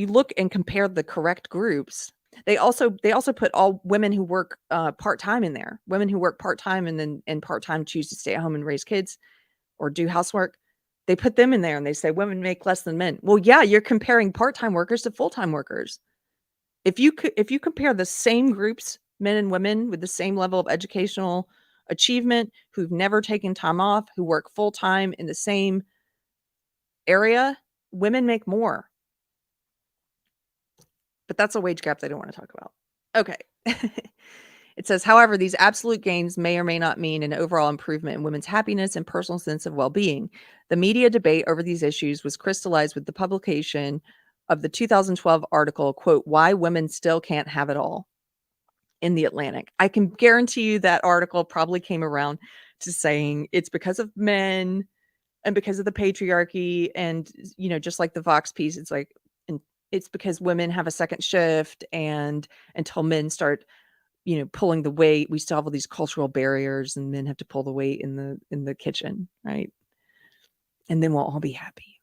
look and compare the correct groups, they also put all women who work part-time in there. Women who work part-time and part-time choose to stay at home and raise kids or do housework. They put them in there and they say women make less than men. Well, yeah, you're comparing part-time workers to full-time workers. If you compare the same groups, men and women with the same level of educational achievement, who've never taken time off, who work full-time in the same area, women make more. But that's a wage gap they don't want to talk about. Okay. It says, however, these absolute gains may or may not mean an overall improvement in women's happiness and personal sense of well-being. The media debate over these issues was crystallized with the publication of the 2012 article, quote, "Why Women Still Can't Have It All," in The Atlantic. I can guarantee you that article probably came around to saying it's because of men and because of the patriarchy, and just like the Vox piece, it's like, and it's because women have a second shift, and until men start pulling the weight, we still have all these cultural barriers, and men have to pull the weight in the kitchen, right? And then we'll all be happy.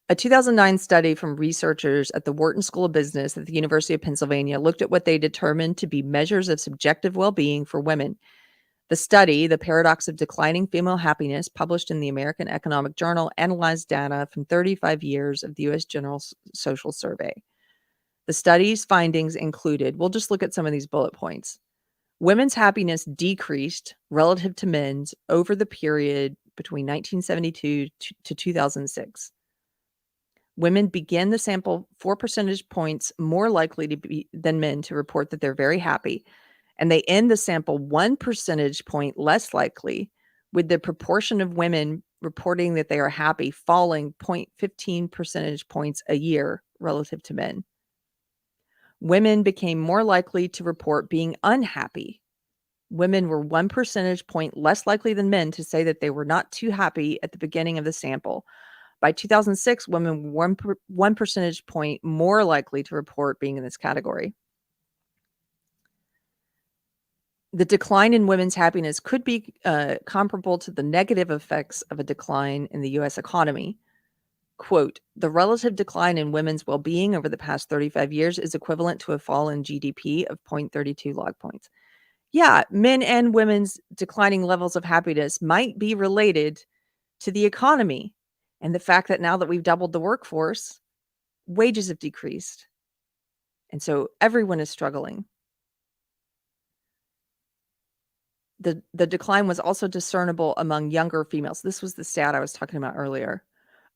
A 2009 study from researchers at the Wharton School of Business at the University of Pennsylvania looked at what they determined to be measures of subjective well-being for women. The study, The Paradox of Declining Female Happiness, published in the American Economic Journal, analyzed data from 35 years of the U.S. General Social Survey. The study's findings included, we'll just look at some of these bullet points. Women's happiness decreased relative to men's over the period between 1972 to 2006. Women begin the sample 4 percentage points more likely than men to report that they're very happy, and they end the sample 1 percentage point less likely, with the proportion of women reporting that they are happy falling 0.15 percentage points a year relative to men. Women became more likely to report being unhappy. Women were 1 percentage point less likely than men to say that they were not too happy at the beginning of the sample. By 2006, women were 1 percentage point more likely to report being in this category. The decline in women's happiness could be comparable to the negative effects of a decline in the U.S. economy. Quote, the relative decline in women's well-being over the past 35 years is equivalent to a fall in GDP of 0.32 log points. Yeah, men and women's declining levels of happiness might be related to the economy and the fact that now that we've doubled the workforce, wages have decreased. And so everyone is struggling. The decline was also discernible among younger females. This was the stat I was talking about earlier.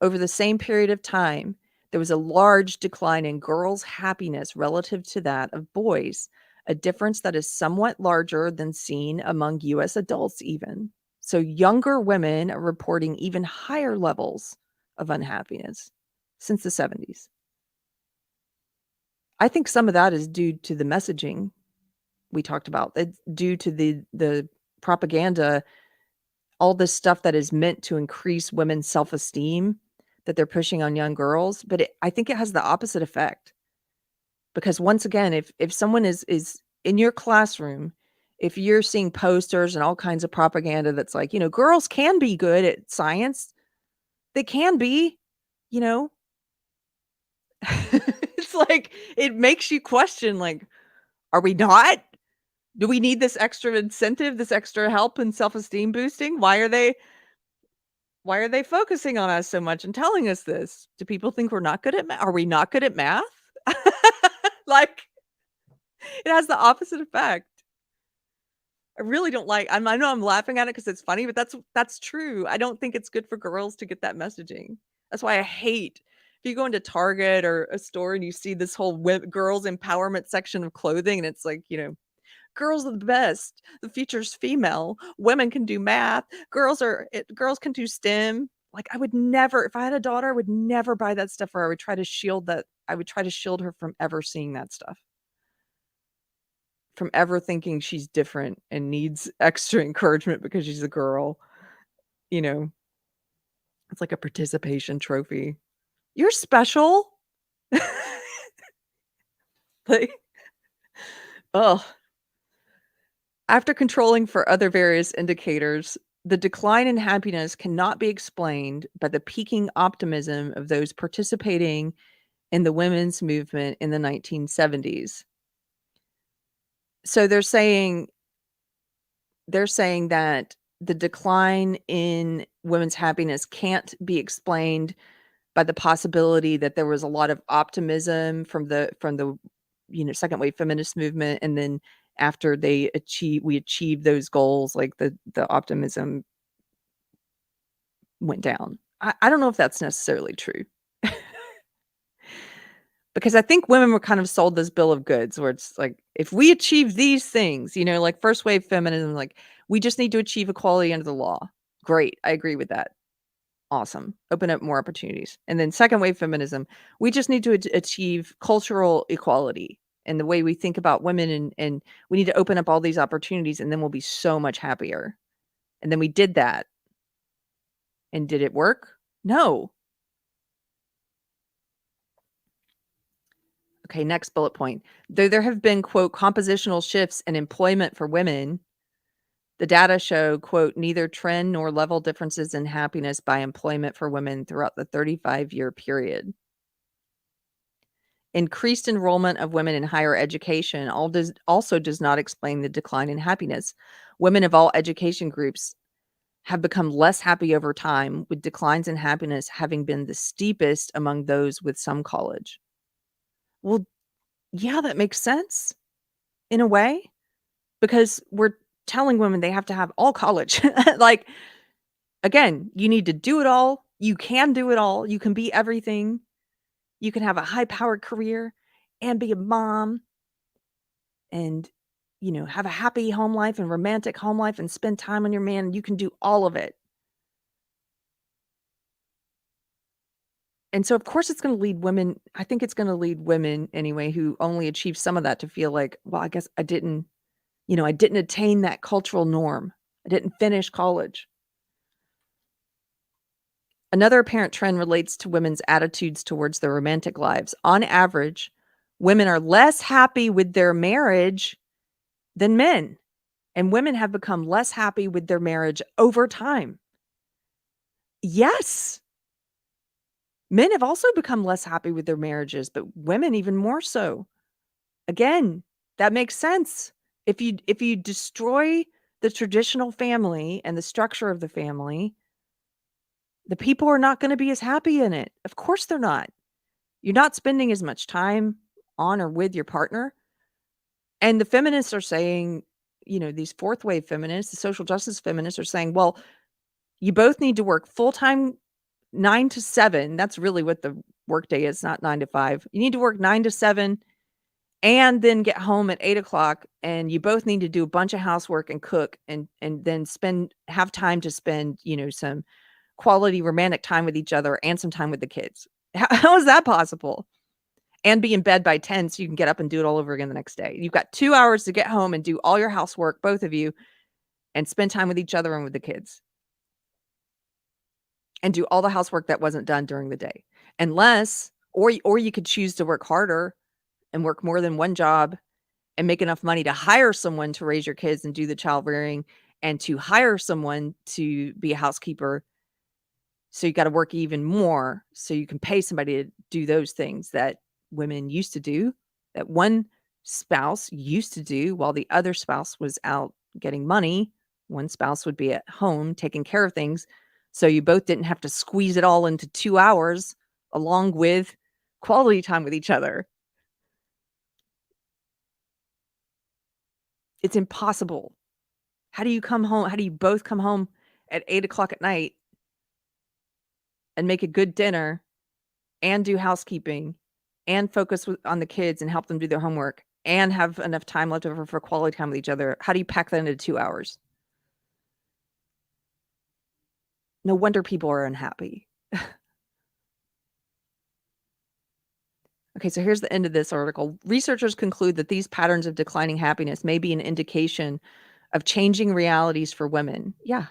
Over the same period of time, there was a large decline in girls' happiness relative to that of boys, a difference that is somewhat larger than seen among US adults even. So younger women are reporting even higher levels of unhappiness since the 70s. I think some of that is due to the messaging we talked about. It's due to the propaganda, all this stuff that is meant to increase women's self-esteem that they're pushing on young girls, but I think it has the opposite effect. Because once again, if someone is in your classroom, if you're seeing posters and all kinds of propaganda that's like, girls can be good at science, they can be, you know. It's like it makes you question, like, are we not? Do we need this extra incentive, this extra help and self-esteem boosting? Why are they focusing on us so much and telling us this? Do people think we're not good at math? Are we not good at math? Like, it has the opposite effect. I really don't like I know I'm laughing at it because it's funny, but that's true. I don't think it's good for girls to get that messaging. That's why I hate if you go into Target or a store and you see this whole girls empowerment section of clothing and it's like, girls are the best. The future's female. Women can do math. Girls can do STEM. Like I would never, if I had a daughter, I would never buy that stuff for her. I would try to shield her from ever seeing that stuff. From ever thinking she's different and needs extra encouragement because she's a girl. It's like a participation trophy. You're special. Like, oh. After controlling for other various indicators, the decline in happiness cannot be explained by the peaking optimism of those participating in the women's movement in the 1970s. So they're saying that the decline in women's happiness can't be explained by the possibility that there was a lot of optimism from the second wave feminist movement, and then after we achieved those goals, like the optimism went down. I don't know if that's necessarily true. Because I think women were kind of sold this bill of goods where it's like, if we achieve these things, like first wave feminism, like we just need to achieve equality under the law. Great. I agree with that. Awesome. Open up more opportunities. And then second wave feminism, we just need to achieve cultural equality and the way we think about women, and we need to open up all these opportunities and then we'll be so much happier. And then we did that. And did it work? No. Okay, next bullet point. Though there have been, quote, compositional shifts in employment for women, the data show, quote, neither trend nor level differences in happiness by employment for women throughout the 35-year period. Increased enrollment of women in higher education also does not explain the decline in happiness. Women of all education groups have become less happy over time, with declines in happiness having been the steepest among those with some college. Well, yeah, that makes sense in a way, because we're telling women they have to have all college. Like, Again, you need to do it all. You can do it all. You can be everything. You can have a high-powered career and be a mom and, have a happy home life and romantic home life and spend time on your man. You can do all of it. And so, of course, it's gonna lead women I think it's gonna lead women anyway who only achieve some of that to feel like, "Well, I guess I didn't attain that cultural norm. I didn't finish college." Another apparent trend relates to women's attitudes towards their romantic lives. On average, women are less happy with their marriage than men, and women have become less happy with their marriage over time. Yes, men have also become less happy with their marriages, but women even more so. Again, that makes sense. If you destroy the traditional family and the structure of the family, the people are not gonna be as happy in it. Of course they're not. You're not spending as much time on or with your partner. And the feminists are saying, these fourth wave feminists, the social justice feminists are saying, well, you both need to work full time 9 to 7. That's really what the workday is, not 9 to 5. You need to work 9 to 7 and then get home at 8 o'clock. And you both need to do a bunch of housework and cook and then have time to spend, some quality romantic time with each other and some time with the kids. How is that possible? And be in bed by 10 so you can get up and do it all over again the next day. You've got 2 hours to get home and do all your housework, both of you, and spend time with each other and with the kids. And do all the housework that wasn't done during the day. Unless or you could choose to work harder and work more than one job and make enough money to hire someone to raise your kids and do the child rearing and to hire someone to be a housekeeper. So you gotta work even more so you can pay somebody to do those things that women used to do, that one spouse used to do while the other spouse was out getting money. One spouse would be at home taking care of things, so you both didn't have to squeeze it all into 2 hours along with quality time with each other. It's impossible. How do you both come home at 8 o'clock at night and make a good dinner and do housekeeping and focus on the kids and help them do their homework and have enough time left over for quality time with each other? How do you pack that into 2 hours? No wonder people are unhappy. Okay, so here's the end of this article. Researchers conclude that these patterns of declining happiness may be an indication of changing realities for women. Yeah.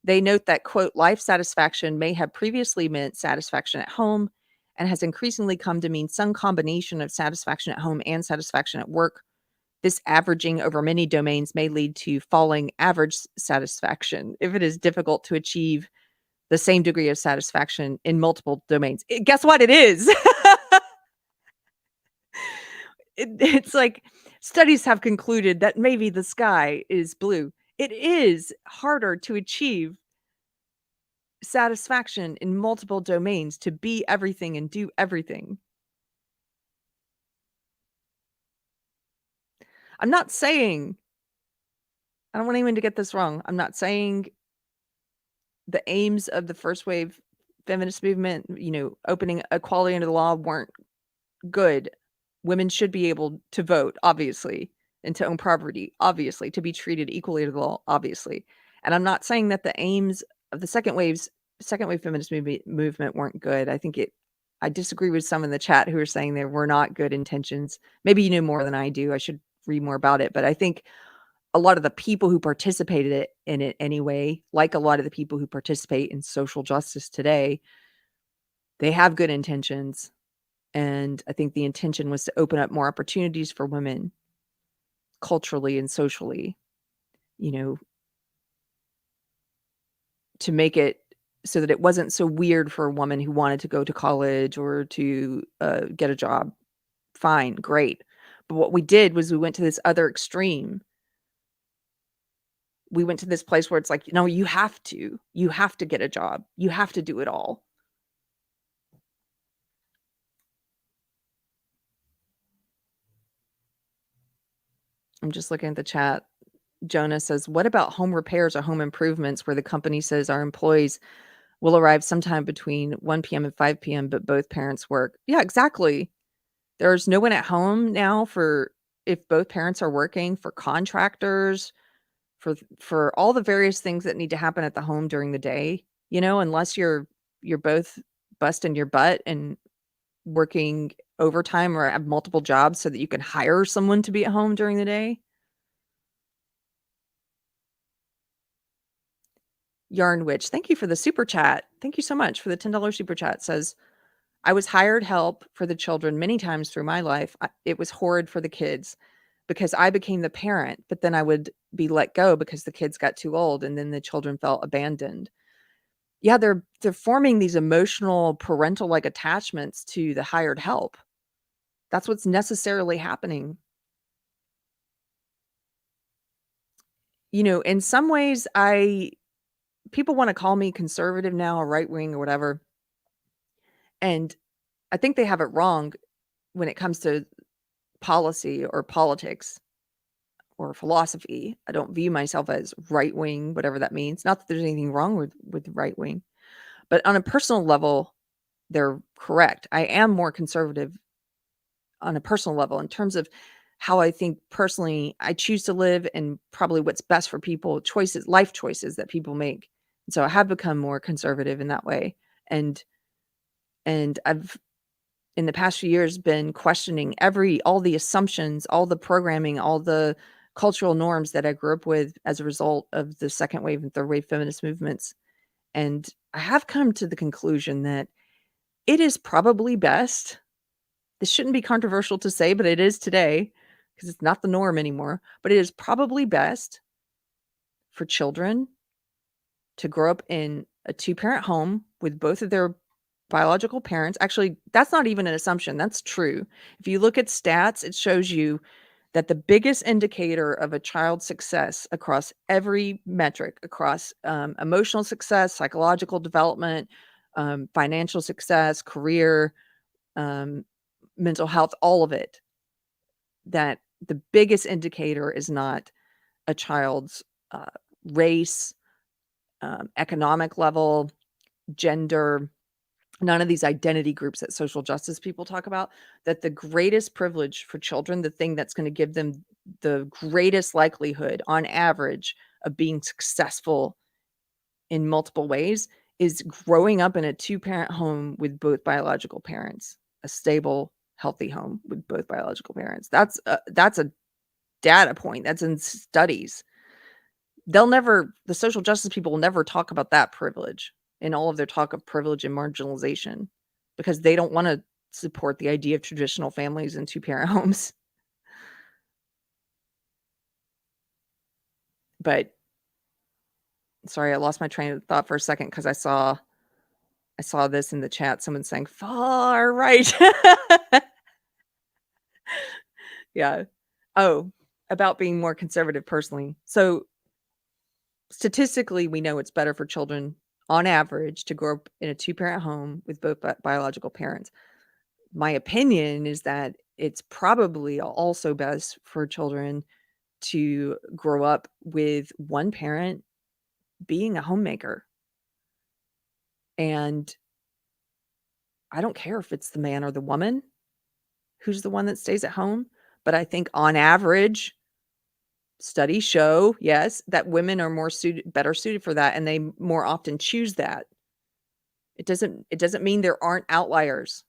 They note that, quote, life satisfaction may have previously meant satisfaction at home and has increasingly come to mean some combination of satisfaction at home and satisfaction at work. This averaging over many domains may lead to falling average satisfaction if it is difficult to achieve the same degree of satisfaction in multiple domains. Guess what? It is. It's like studies have concluded that maybe the sky is blue. It is harder to achieve satisfaction in multiple domains, to be everything and do everything. I'm not saying I don't want anyone to get this wrong. I'm not saying the aims of the first wave feminist movement, opening equality under the law weren't good. Women should be able to vote, obviously, and to own property, obviously, to be treated equally to the law, obviously. And I'm not saying that the aims of the second wave feminist movement weren't good. I disagree with some in the chat who are saying there were not good intentions. Maybe you know more than I do. I should read more about it, but I think a lot of the people who participated in it anyway, like a lot of the people who participate in social justice today, they have good intentions. And I think the intention was to open up more opportunities for women culturally and socially, you know, to make it so that it wasn't so weird for a woman who wanted to go to college or to get a job. Fine, great. But what we did was we went to this other extreme. We went to this place where it's like, no, you have to. You have to get a job. You have to do it all. I'm just looking at the chat. Jonah says, what about home repairs or home improvements where the company says our employees will arrive sometime between 1 p.m. and 5 p.m., but both parents work? Yeah, exactly. There's no one at home now for if both parents are working, for contractors, for all the various things that need to happen at the home during the day, unless you're both busting your butt and working overtime or have multiple jobs so that you can hire someone to be at home during the day. Yarn Witch, thank you for the super chat. Thank you so much for the $10 super chat. Says, I was hired help for the children many times through my life. It was horrid for the kids because I became the parent, but then I would be let go because the kids got too old and then the children felt abandoned. Yeah, they're forming these emotional parental-like attachments to the hired help. That's what's necessarily happening. In some ways, people wanna call me conservative now or right wing or whatever, and I think they have it wrong when it comes to policy or politics or philosophy. I don't view myself as right wing, whatever that means. Not that there's anything wrong with right wing, but on a personal level, they're correct. I am more conservative on a personal level in terms of how I think personally I choose to live and probably what's best for people, life choices that people make. And so I have become more conservative in that way. And I've in the past few years been questioning all the assumptions, all the programming, all the cultural norms that I grew up with as a result of the second wave and third wave feminist movements. And I have come to the conclusion that it is probably best. This shouldn't be controversial to say, but it is today because it's not the norm anymore. But it is probably best for children to grow up in a two-parent home with both of their biological parents. Actually, that's not even an assumption. That's true. If you look at stats, it shows you that the biggest indicator of a child's success across every metric, across emotional success, psychological development, financial success, career, um, mental health, all of it, that the biggest indicator is not a child's race, economic level, gender, none of these identity groups that social justice people talk about, that the greatest privilege for children, the thing that's going to give them the greatest likelihood on average of being successful in multiple ways is growing up in a two-parent home with both biological parents, a stable, healthy home with both biological parents. That's a data point. That's in studies. The social justice people will never talk about that privilege in all of their talk of privilege and marginalization because they don't want to support the idea of traditional families and two-parent homes. But sorry, I lost my train of thought for a second because I saw this in the chat. Someone saying far right. Yeah. Oh, about being more conservative personally. So statistically, we know it's better for children on average to grow up in a two-parent home with both biological parents. My opinion is that it's probably also best for children to grow up with one parent being a homemaker. And I don't care if it's the man or the woman who's the one that stays at home, but I think on average, studies show, yes, that women are better suited for that, and they more often choose that. It doesn't mean there aren't outliers.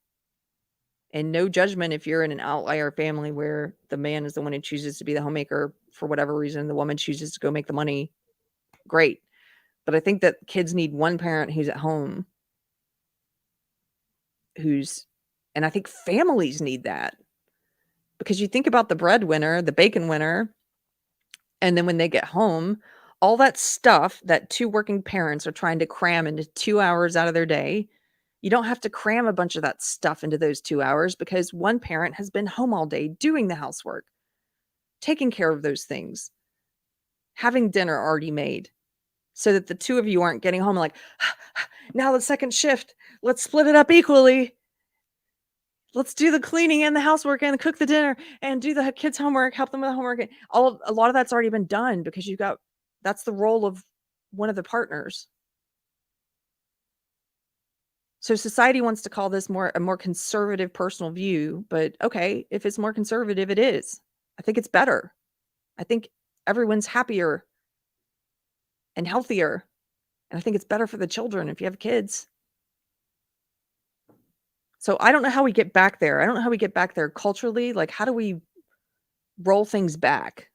And no judgment if you're in an outlier family where the man is the one who chooses to be the homemaker for whatever reason, the woman chooses to go make the money. Great. But I think that kids need one parent who's at home and I think families need that. Because you think about the breadwinner, the bacon winner, and then when they get home, all that stuff that two working parents are trying to cram into 2 hours out of their day, you don't have to cram a bunch of that stuff into those 2 hours because one parent has been home all day doing the housework, taking care of those things, having dinner already made so that the two of you aren't getting home like, now the second shift, let's split it up equally. let's do the cleaning and the housework and cook the dinner and do the kids' homework, help them with the homework. And a lot of that's already been done because that's the role of one of the partners. So society wants to call this a more conservative personal view, but okay, if it's more conservative, it is. I think it's better. I think everyone's happier and healthier. And I think it's better for the children if you have kids. So I don't know how we get back there. I don't know how we get back there culturally. Like, how do we roll things back?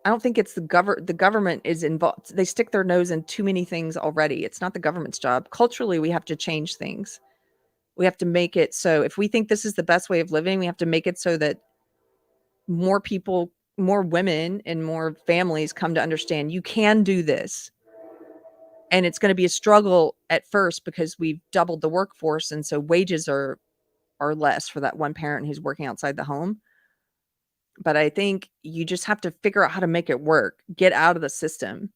I don't think it's the government is involved. They stick their nose in too many things already. It's not the government's job. Culturally, we have to change things. We have to make it so if we think this is the best way of living, we have to make it so that more people, more women, and more families come to understand you can do this. And it's going to be a struggle at first because we've doubled the workforce. And so wages are less for that one parent who's working outside the home. But I think you just have to figure out how to make it work, get out of the system.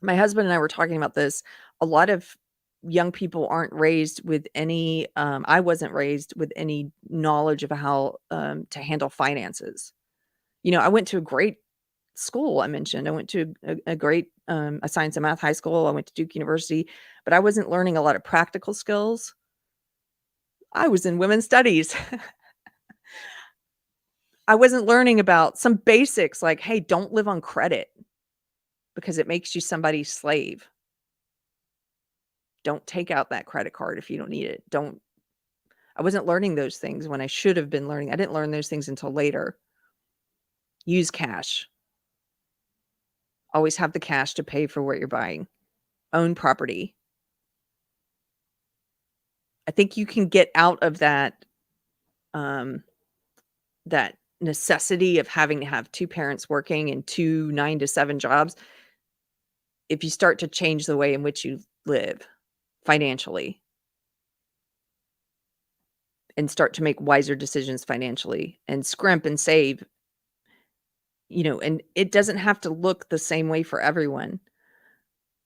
My husband and I were talking about this. A lot of young people aren't raised with any, I wasn't raised with any knowledge of how to handle finances. You know, I went to a great school. I mentioned I went to a great a science and math high school. I went to Duke University, but I wasn't learning a lot of practical skills. I was in women's studies. I wasn't learning about some basics like, hey, don't live on credit because it makes you somebody's slave. Don't take out that credit card if you don't need it. I wasn't learning those things when I should have been learning. I didn't learn those things until later. Use cash. Always have the cash to pay for what you're buying. Own property. I think you can get out of that that necessity of having to have two parents working and 2 9 to 7 jobs if you start to change the way in which you live financially and start to make wiser decisions financially and scrimp and save, and it doesn't have to look the same way for everyone.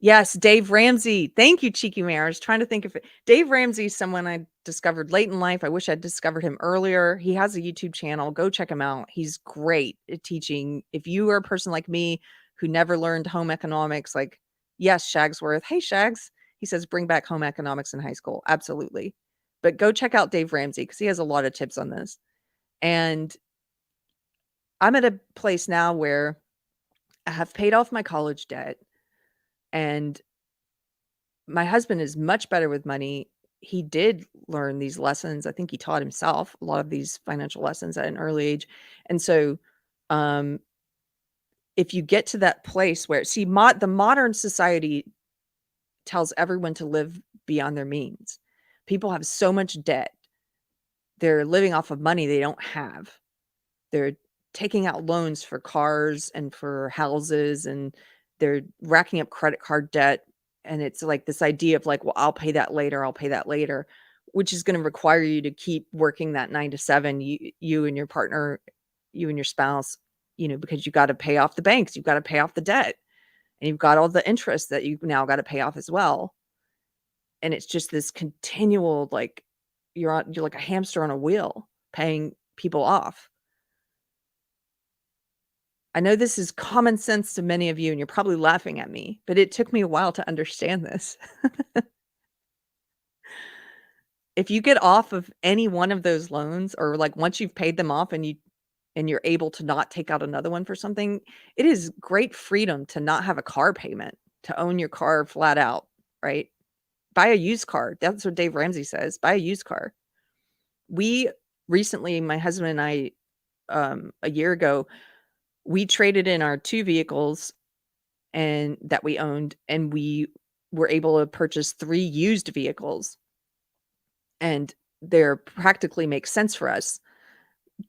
Yes, Dave Ramsey. Thank you, Cheeky Mayor. I was trying to think of it. Dave Ramsey is someone I discovered late in life. I wish I'd discovered him earlier. He has a YouTube channel. Go check him out. He's great at teaching. If you are a person like me who never learned home economics, like, yes, Shagsworth. Hey, Shags. He says, bring back home economics in high school. Absolutely. But go check out Dave Ramsey because he has a lot of tips on this. And I'm at a place now where I have paid off my college debt. And my husband is much better with money. He did learn these lessons. I think he taught himself a lot of these financial lessons at an early age. And so, if you get to that place where, see, the modern society tells everyone to live beyond their means. People have so much debt. They're living off of money they don't have. They're taking out loans for cars and for houses, and they're racking up credit card debt. And it's like this idea of like, well, I'll pay that later, which is going to require you to keep working that 9 to 7, you and your partner, you and your spouse, because you got to pay off the banks, you've got to pay off the debt, and you've got all the interest that you've now got to pay off as well. And it's just this continual, like, you're like a hamster on a wheel paying people off. I know this is common sense to many of you, and you're probably laughing at me, but it took me a while to understand this. If you get off of any one of those loans, or like once you've paid them off and you're able to not take out another one for something, it is great freedom to not have a car payment, to own your car flat out, right? Buy a used car. That's what Dave Ramsey says. Buy a used car. We recently, my husband and I, a year ago, we traded in our 2 vehicles and that we owned, and we were able to purchase 3 used vehicles. And they're practically make sense for us.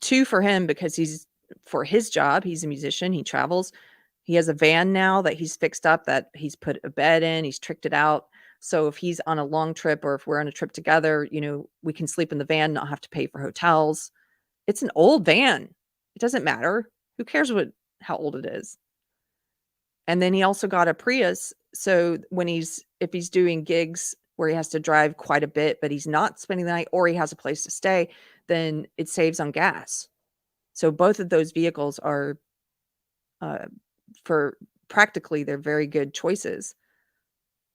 2 for him because for his job, he's a musician, he travels. He has a van now that he's fixed up, that he's put a bed in, he's tricked it out. So if he's on a long trip or if we're on a trip together, we can sleep in the van, not have to pay for hotels. It's an old van. It doesn't matter. Who cares how old it is? And then he also got a Prius. So if he's doing gigs where he has to drive quite a bit, but he's not spending the night, or he has a place to stay, then it saves on gas. So both of those vehicles are, uh, for practically, they're very good choices.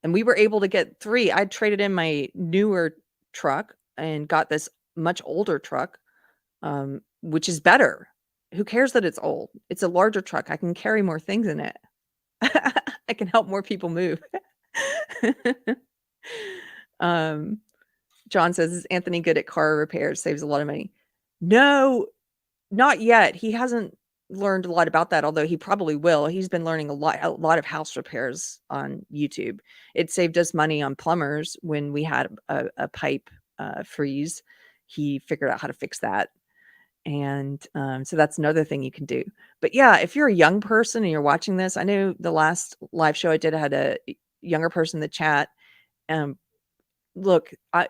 And we were able to get 3. I traded in my newer truck and got this much older truck, which is better. Who cares that it's old? It's a larger truck. I can carry more things in it. I can help more people move. Um, John says, "Is Anthony good at car repairs? Saves a lot of money." No, not yet. He hasn't learned a lot about that, although he probably will. He's been learning a lot of house repairs on YouTube. It saved us money on plumbers when we had a pipe freeze. He figured out how to fix that. And so that's another thing you can do. But yeah, if you're a young person and you're watching this, I know the last live show I did, I had a younger person in the chat. Um, Look, I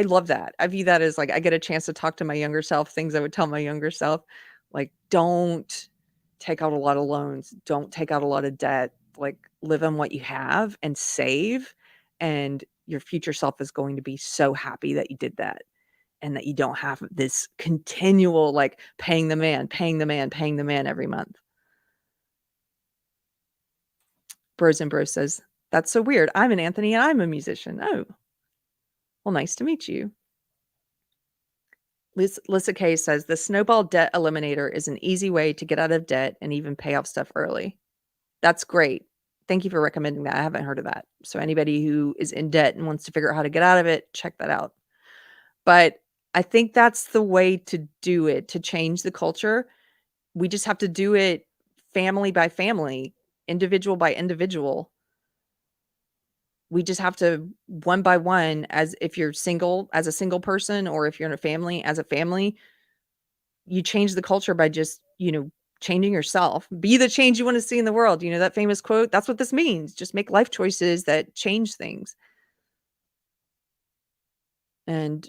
love that. I view that as, like, I get a chance to talk to my younger self, things I would tell my younger self, like, "Don't take out a lot of loans, don't take out a lot of debt, like, live on what you have and save, and your future self is going to be so happy that you did that, and that you don't have this continual, like, paying the man, paying the man, paying the man every month." Bros and Bros says, "That's so weird. I'm an Anthony and I'm a musician." "Oh, well, nice to meet you." Lisa K says, "The snowball debt eliminator is an easy way to get out of debt and even pay off stuff early." That's great. Thank you for recommending that. I haven't heard of that. So anybody who is in debt and wants to figure out how to get out of it, check that out. But I think that's the way to do it, to change the culture. We just have to do it family by family, individual by individual. We just have to, one by one, as if you're single, as a single person, or if you're in a family, as a family, you change the culture by just, changing yourself. Be the change you want to see in the world. You know that famous quote? That's what this means. Just make life choices that change things. And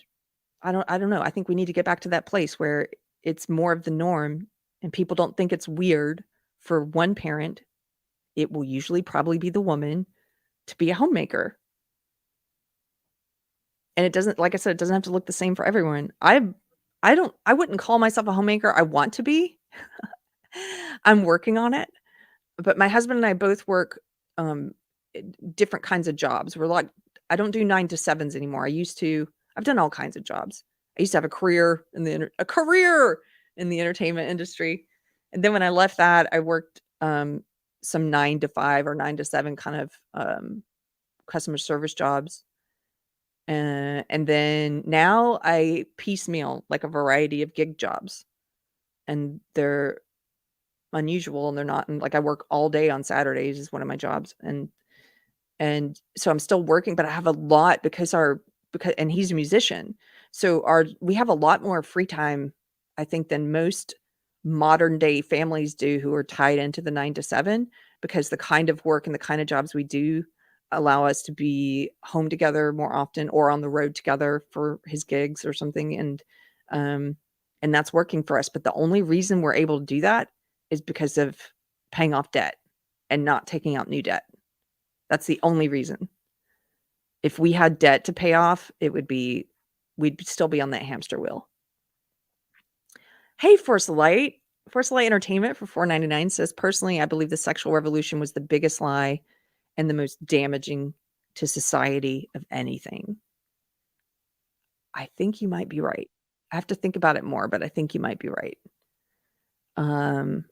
I don't know. I think we need to get back to that place where it's more of the norm and people don't think it's weird for one parent. It will usually probably be the woman to be a homemaker. And it doesn't, like I said, it doesn't have to look the same for everyone. I wouldn't call myself a homemaker. I want to be. I'm working on it. But my husband and I both work, um, different kinds of jobs. We're like, I don't do 9 to 7s anymore. I've done all kinds of jobs. I used to have a career in the entertainment industry. And then when I left that, I worked, some 9 to 5 or 9 to 7 kind of, customer service jobs. And then now I piecemeal, like, a variety of gig jobs, and they're unusual, and they're not, and, like, I work all day on Saturdays is one of my jobs, and so I'm still working, but I have a lot because and he's a musician. So we have a lot more free time, I think, than most modern day families do who are tied into the 9 to 7, because the kind of work and the kind of jobs we do allow us to be home together more often, or on the road together for his gigs or something. Um, and that's working for us. But the only reason we're able to do that is because of paying off debt and not taking out new debt. That's the only reason. If we had debt to pay off, we'd still be on that hamster wheel. Hey, Force Light. Force Light Entertainment for $4.99 says, "Personally, I believe the sexual revolution was the biggest lie and the most damaging to society of anything." I think you might be right. I have to think about it more, but I think you might be right. Um,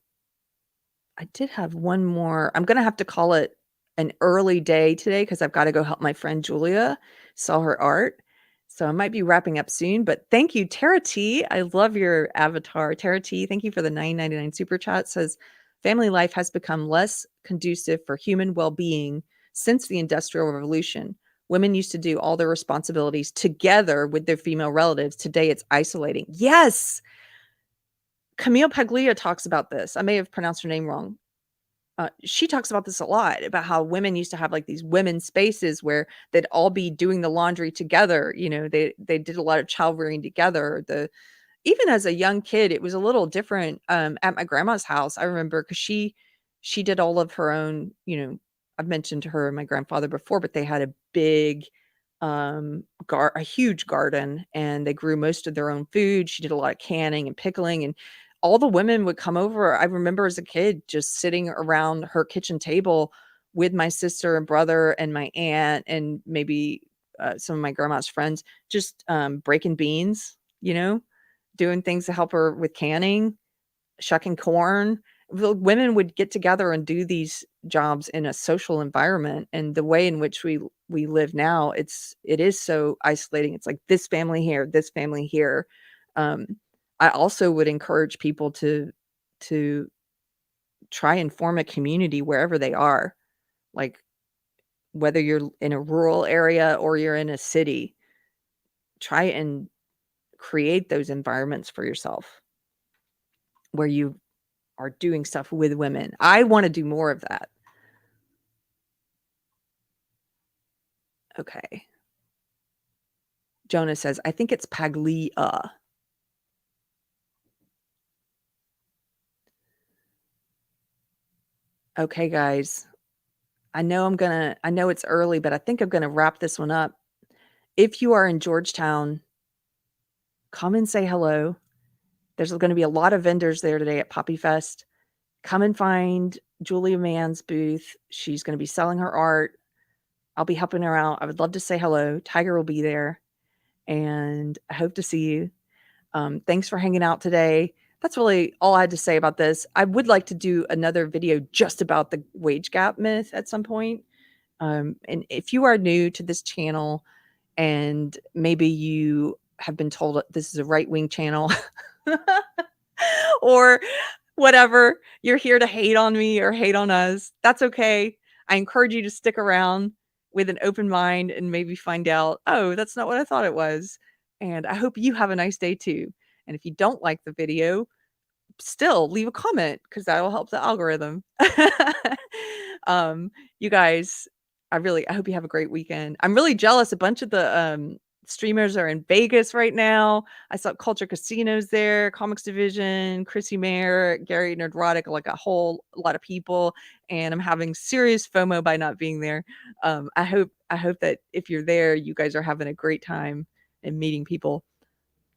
I did have one more. I'm gonna have to call it an early day today because I've got to go help my friend Julia sell her art. So I might be wrapping up soon, but thank you, Tara T. I love your avatar. Tara T, thank you for the $9.99 super chat. Says, "Family life has become less conducive for human well-being since the Industrial Revolution. Women used to do all their responsibilities together with their female relatives. Today it's isolating." Yes. Camille Paglia talks about this. I may have pronounced her name wrong. She talks about this a lot, about how women used to have, like, these women's spaces where they'd all be doing the laundry together. They did a lot of child rearing together. Even as a young kid, it was a little different, at my grandma's house. I remember because she did all of her own. I've mentioned her and my grandfather before, but they had a big a huge garden, and they grew most of their own food. She did a lot of canning and pickling, and all the women would come over. I remember as a kid just sitting around her kitchen table with my sister and brother and my aunt and maybe some of my grandma's friends, just breaking beans, doing things to help her with canning, shucking corn. The women would get together and do these jobs in a social environment, and the way in which we live now, it is so isolating. It's like this family here, this family here. um I also would encourage people to try and form a community wherever they are, like whether you're in a rural area or you're in a city. Try and create those environments for yourself where you are doing stuff with women. I want to do more of that. Okay. Jonah says, I think it's Paglia. Okay, guys. I know it's early, but I think I'm gonna wrap this one up. If you are in Georgetown, come and say hello. There's gonna be a lot of vendors there today at Poppy Fest. Come and find Julia Mann's booth. She's gonna be selling her art. I'll be helping her out. I would love to say hello. Tiger will be there, and I hope to see you. Thanks for hanging out today. That's really all I had to say about this. I would like to do another video just about the wage gap myth at some point. And if you are new to this channel and maybe you have been told this is a right-wing channel or whatever, you're here to hate on me or hate on us, that's okay. I encourage you to stick around with an open mind and maybe find out, oh, that's not what I thought it was. And I hope you have a nice day too. And if you don't like the video, still leave a comment because that'll help the algorithm. You guys, I hope you have a great weekend. I'm really jealous. A bunch of the streamers are in Vegas right now. I saw Culture Casinos there, Comics Division, Chrissy Mayer, Gary Nerdrotic, like a whole lot of people. And I'm having serious FOMO by not being there. I hope that if you're there, you guys are having a great time and meeting people.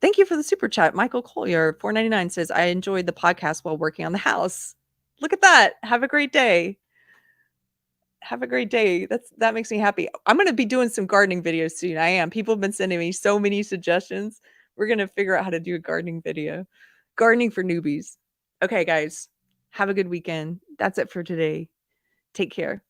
Thank you for the super chat. Michael Collier, 4.99 says, I enjoyed the podcast while working on the house. Look at that. Have a great day. Have a great day. That makes me happy. I'm going to be doing some gardening videos soon. I am. People have been sending me so many suggestions. We're going to figure out how to do a gardening video. Gardening for newbies. Okay, guys. Have a good weekend. That's it for today. Take care.